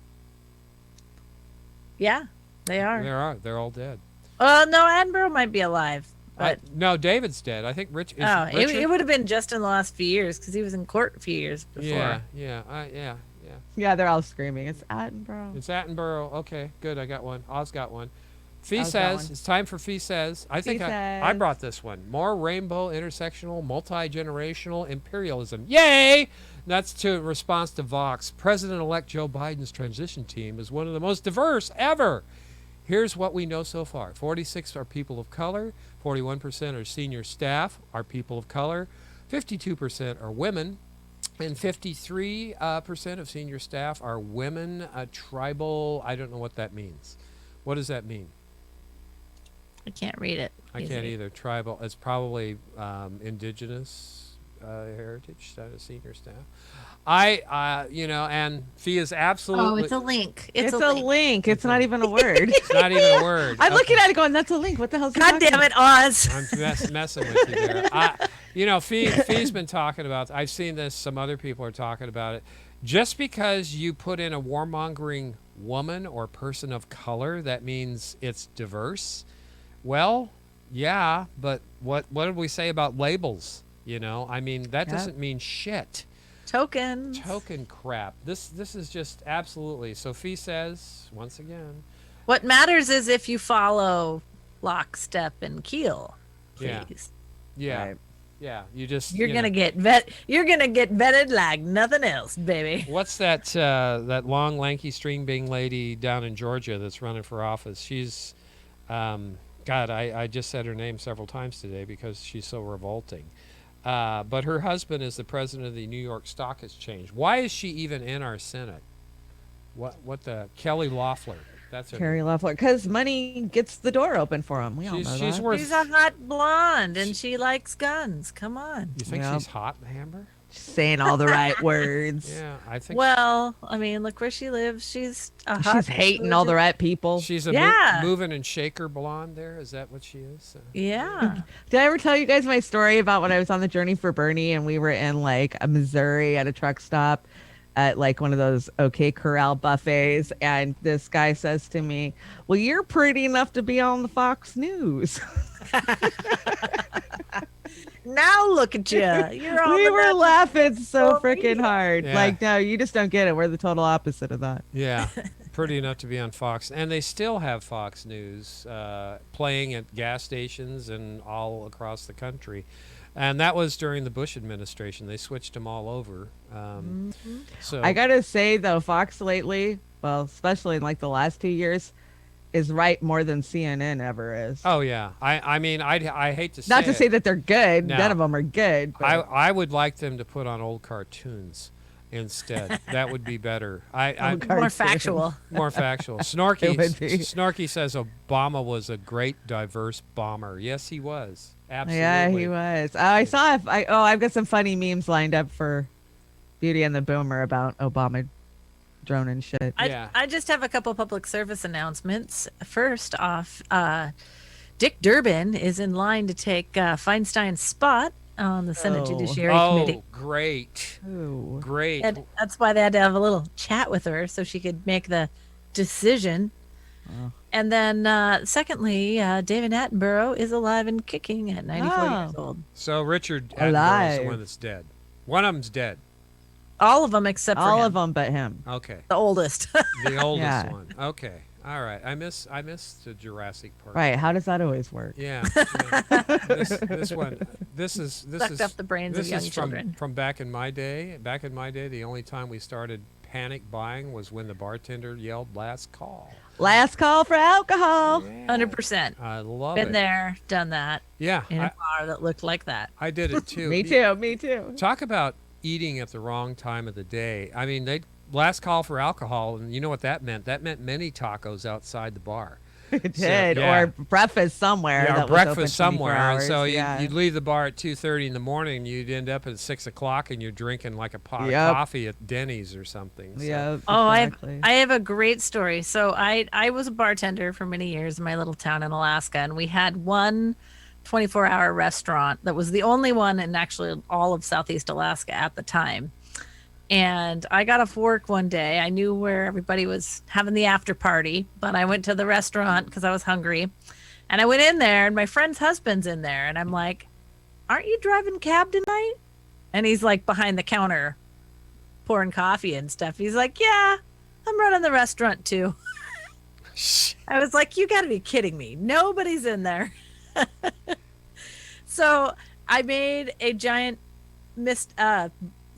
Yeah, they are. They're all dead. No, Attenborough might be alive, but No, David's dead. I think Richard. it would have been just in the last few years because he was in court a few years before. Yeah. Yeah, they're all screaming. It's Attenborough. It's Attenborough. Okay, good. I got one. Oz got one. Fee Oz got says one. it's time for Fee says. I think Fee I says. brought this one. More rainbow, intersectional, multi-generational imperialism. Yay! That's to response to Vox. President-elect Joe Biden's transition team is one of the most diverse ever. Here's what we know so far. 46 are people of color. 41% are senior staff are people of color. 52% are women. And 53% of senior staff are women, tribal. I don't know what that means. What does that mean? I can't read it. I can't either. Tribal. It's probably indigenous heritage. Senior staff. And Fee is absolutely. Oh, it's a link. It's a link. It's not even a word. It's not even a word. I'm looking at it going, that's a link. What the hell's God damn it, Oz. I'm messing with you there. Fee's been talking about. I've seen this. Some other people are talking about it. Just because you put in a warmongering woman or person of color, that means it's diverse. Well, yeah, but what did we say about labels? That doesn't mean shit. Tokens. Token crap. This is just absolutely. Sophie says once again. What matters is if you follow lockstep and keel, Yeah. please. Yeah. Right. Yeah. You're gonna get vetted like nothing else, baby. What's that long lanky string bean lady down in Georgia that's running for office? She's God, I just said her name several times today because she's so revolting. But her husband is the president of the New York Stock Exchange. Why is she even in our Senate? What the Kelly Loeffler? That's her Carrie name. Loeffler. Because money gets the door open for him. We all know she's that. worth. She's a hot blonde and she likes guns. Come on. You think Yeah. she's hot, Amber? saying all the right words. Yeah, I think. Well, I mean, look where she lives. She's a hot She's hating all the right people. She's a Yeah. moving and shaker blonde there. Is that what she is? Yeah. Did I ever tell you guys my story about when I was on the journey for Bernie and we were in like a Missouri at a truck stop at like one of those OK Corral buffets, and this guy says to me, "Well, you're pretty enough to be on the Fox News." Now look at you. You're on We the were net- laughing so Oh, freaking yeah. hard. Yeah. Like, no, you just don't get it. We're the total opposite of that. Yeah, pretty enough to be on Fox, and they still have Fox News playing at gas stations and all across the country. And that was during the Bush administration. They switched them all over. So I gotta say though, Fox lately, well, especially in like the last 2 years, is right more than CNN ever is. Oh yeah, I mean I hate to say Not to it. say that they're good. No. None of them are good. But I would like them to put on old cartoons instead. That would be better. I More factual. More factual. It would be. Snarky says Obama was a great diverse bomber. Yes, he was. Absolutely. yeah, he was. Oh, I saw. I've got some funny memes lined up for Beauty and the Boomer about Obama drone and shit. I just have a couple public service announcements. First off, Dick Durbin is in line to take Feinstein's spot on the Senate Judiciary Committee. Great. Ooh. Great. And that's why they had to have a little chat with her so she could make the decision. And then, secondly, David Attenborough is alive and kicking at 94 years old. So Richard Attenborough is Alive. the one that's dead. One of them's dead. All of them except for All him. of them but him. Okay. The oldest. The oldest Yeah. one. Okay. All right. I miss the Jurassic Park. Right? How does that always work? Yeah. yeah. This one. This is Sucked up the brains of this young is children. from back in my day. Back in my day, the only time we started panic buying was when the bartender yelled "last call." Last call for alcohol. 100%. I love Been it. there, done that. Yeah, In a bar that looked like that. I did it too. Me too. Me too. Talk about eating at the wrong time of the day. I mean, they last call for alcohol, and you know what that meant? That meant many tacos outside the bar. It So, did. yeah. Or breakfast somewhere. Yeah, that or was open 24 breakfast somewhere. And hours. so Yeah. you'd leave the bar at 2:30 in the morning, and you'd end up at 6 o'clock, and you're drinking like a pot Yep. of coffee at Denny's or something. So. Yeah. Oh, exactly. I have a great story. So I was a bartender for many years in my little town in Alaska, and we had one 24-hour restaurant that was the only one in actually all of Southeast Alaska at the time. And I got off work one day. I knew where everybody was having the after party, but I went to the restaurant because I was hungry. And I went in there, and my friend's husband's in there. And I'm like, "Aren't you driving cab tonight?" And he's like behind the counter pouring coffee and stuff. He's like, "Yeah, I'm running the restaurant too." I was like, "You got to be kidding me. Nobody's in there." So I made a giant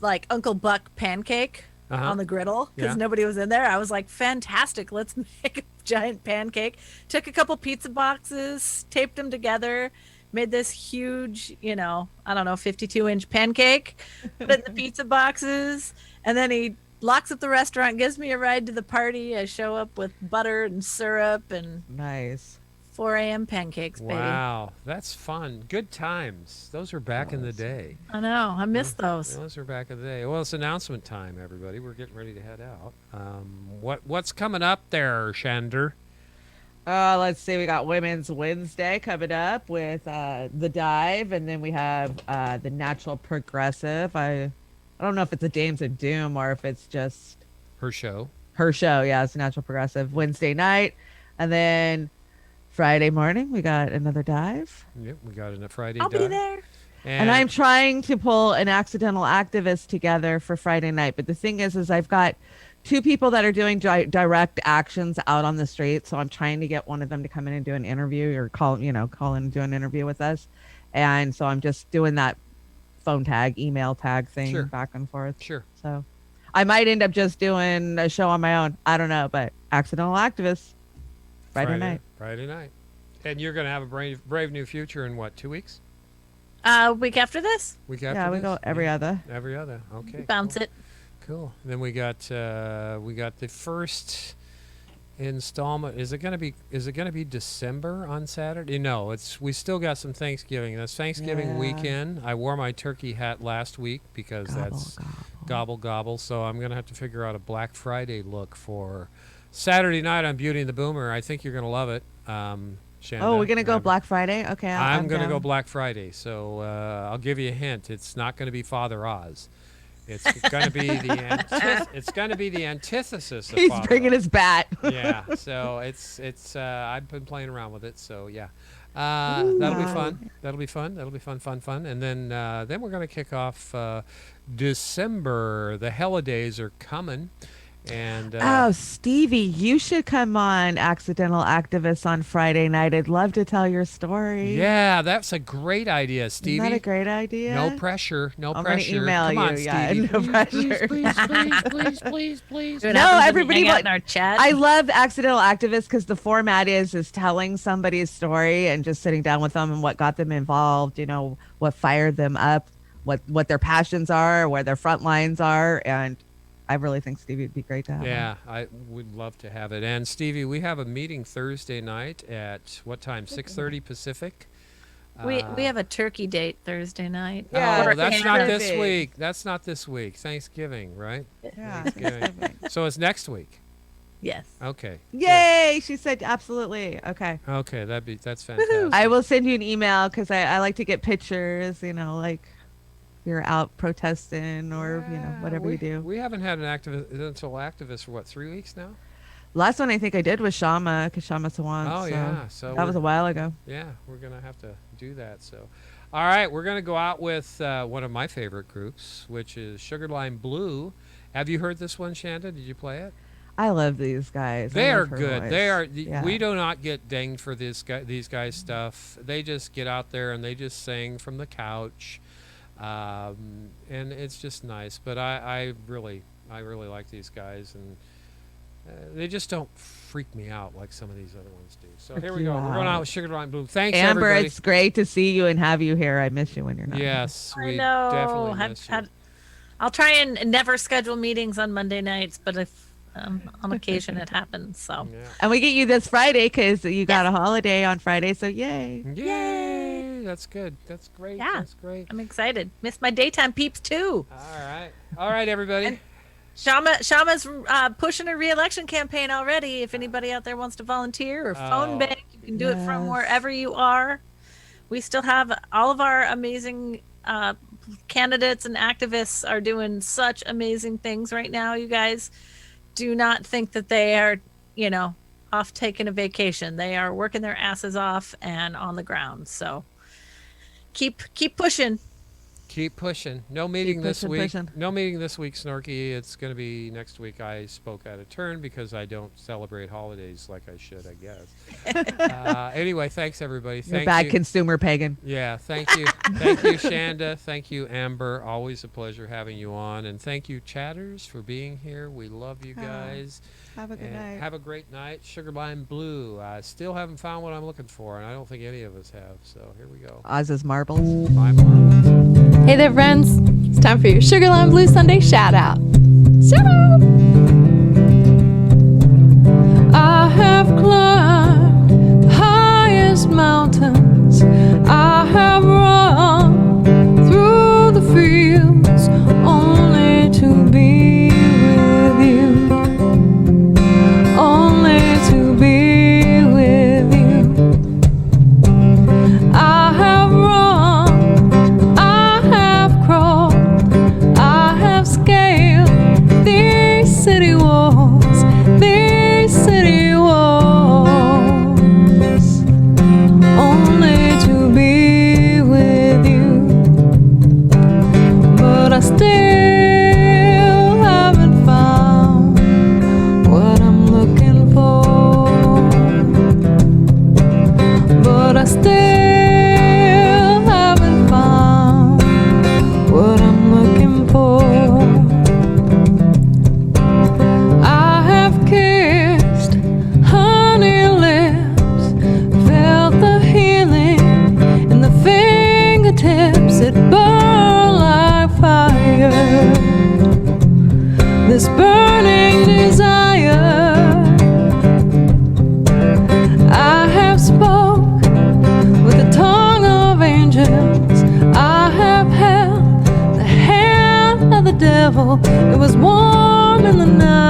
like Uncle Buck pancake on the griddle because Yeah. nobody was in there. I was like, fantastic. Let's make a giant pancake. Took a couple pizza boxes, taped them together, made this huge, 52-inch pancake, put it in the pizza boxes. And then he locks up the restaurant, gives me a ride to the party. I show up with butter and syrup and Nice. 4 a.m. pancakes, baby. Wow, that's fun. Good times. Those were back in the day. I know. I miss those. Those were back in the day. Well, it's announcement time, everybody. We're getting ready to head out. What's coming up there, Shander? Let's see. We got Women's Wednesday coming up with The Dive, and then we have the Natural Progressive. I don't know if it's a Dames of Doom or if it's just Her show. her show. Yeah, it's Natural Progressive Wednesday night, and then Friday morning we got another dive. Yep, we got a Friday. I'll be dive. there. And I'm trying to pull an accidental activist together for Friday night. But the thing is I've got two people that are doing direct actions out on the street. So I'm trying to get one of them to come in and do an interview or call in and do an interview with us. And so I'm just doing that phone tag, email tag thing Sure. back and forth. Sure. So I might end up just doing a show on my own. I don't know, but accidental activist Friday night. Friday night. And you're going to have a brave new future in what, 2 weeks? Week after this? Week after Yeah, we this? go every other. Every other. Okay. Bounce it. Cool. Then we got the first installment. Is it going to be December on Saturday? No, we still got some Thanksgiving. That's Thanksgiving weekend. I wore my turkey hat last week because that's gobble gobble. So I'm going to have to figure out a Black Friday look for Saturday night on Beauty and the Boomer. I think you're going to love it. Shanda, we're gonna go Black Friday. Okay, I'm going to go Black Friday. So I'll give you a hint. It's not going to be Father Oz. It's going to be the antithesis of He's Father bringing Oz. his bat. Yeah. So it's I've been playing around with it. So yeah, that'll be fun. That'll be fun. That'll be fun. And then we're going to kick off December. The holidays are coming. And Stevie, you should come on Accidental Activists on Friday night. I'd love to tell your story. Yeah, that's a great idea, Stevie. Isn't that a great idea? No pressure. No I'm pressure. Gonna email Come you. on, Yeah, Stevie. no pressure. Please. No, everybody. in our chat. I love Accidental Activists because the format is telling somebody's story and just sitting down with them and what got them involved. You know, what fired them up, what their passions are, where their front lines are, and I really think Stevie would be great to have. Yeah, I would love to have it. And Stevie, we have a meeting Thursday night at what time? 6:30 Pacific. We have a turkey date Thursday night. Yeah, that's not this week. That's not this week. Thanksgiving, right? Yeah. Thanksgiving. So it's next week. Yes. Okay. Yay! She said absolutely. Okay. Okay, that's fantastic. I will send you an email because I like to get pictures. You know, like you're out protesting or whatever you do. We haven't had an activist for what, 3 weeks now? Last one I think I did was Kshama Sawant. Oh yeah, so that was a while ago. Yeah, we're gonna have to do that. So, all right, we're gonna go out with one of my favorite groups, which is Sugarline Blue. Have you heard this one, Shanda? Did you play it? I love these guys. They I are love her good. voice. They are. Yeah. We do not get dinged for these guys' stuff. They just get out there and they just sing from the couch. And it's just nice, but I really like these guys, and they just don't freak me out like some of these other ones do. So here we go. We're going out with Sugarline Blue. Thanks, Amber, everybody. it's great to see you and have you here. I miss you when you're not. Yes, I we know. definitely miss you. I'll try and never schedule meetings on Monday nights, but if on occasion it happens. So. Yeah. And we get you this Friday because you got a holiday on Friday. So yay! Yay! That's good. That's great. Yeah. That's great. I'm excited. Miss my daytime peeps too. All right, everybody. Shama's pushing a re-election campaign already. If anybody out there wants to volunteer or phone bank, you can do it from wherever you are. We still have all of our amazing candidates and activists are doing such amazing things right now. You guys do not think that they are, off taking a vacation. They are working their asses off and on the ground. So keep pushing. Keep pushing. No meeting this week. pushing. No meeting this week, Snorky. It's going to be next week. I spoke out of turn because I don't celebrate holidays like I should, I guess. Anyway, thanks, everybody. You're Thank bad you. consumer pagan. Yeah, thank you. Thank you, Shanda. Thank you, Amber. Always a pleasure having you on. And thank you, chatters, for being here. We love you guys. Have a good And night. Have a great night. Sugarline Blue. I still haven't found what I'm looking for, and I don't think any of us have. So here we go. Oz's marbles. Bye, Marbles. Hey there, friends. It's time for your Sugarline Blue Sunday shout out. Shout out! I have climbed the highest mountains. I have run through the fields only to be with you. Only to be with you. I have run, I have crawled, I have scaled these city walls, only to be with you. But I still haven't found what I'm looking for. But I still haven't found what I'm looking for. I have kissed honey lips, felt the healing in the fingertips. It burned like fire. This burning desire warm in the night.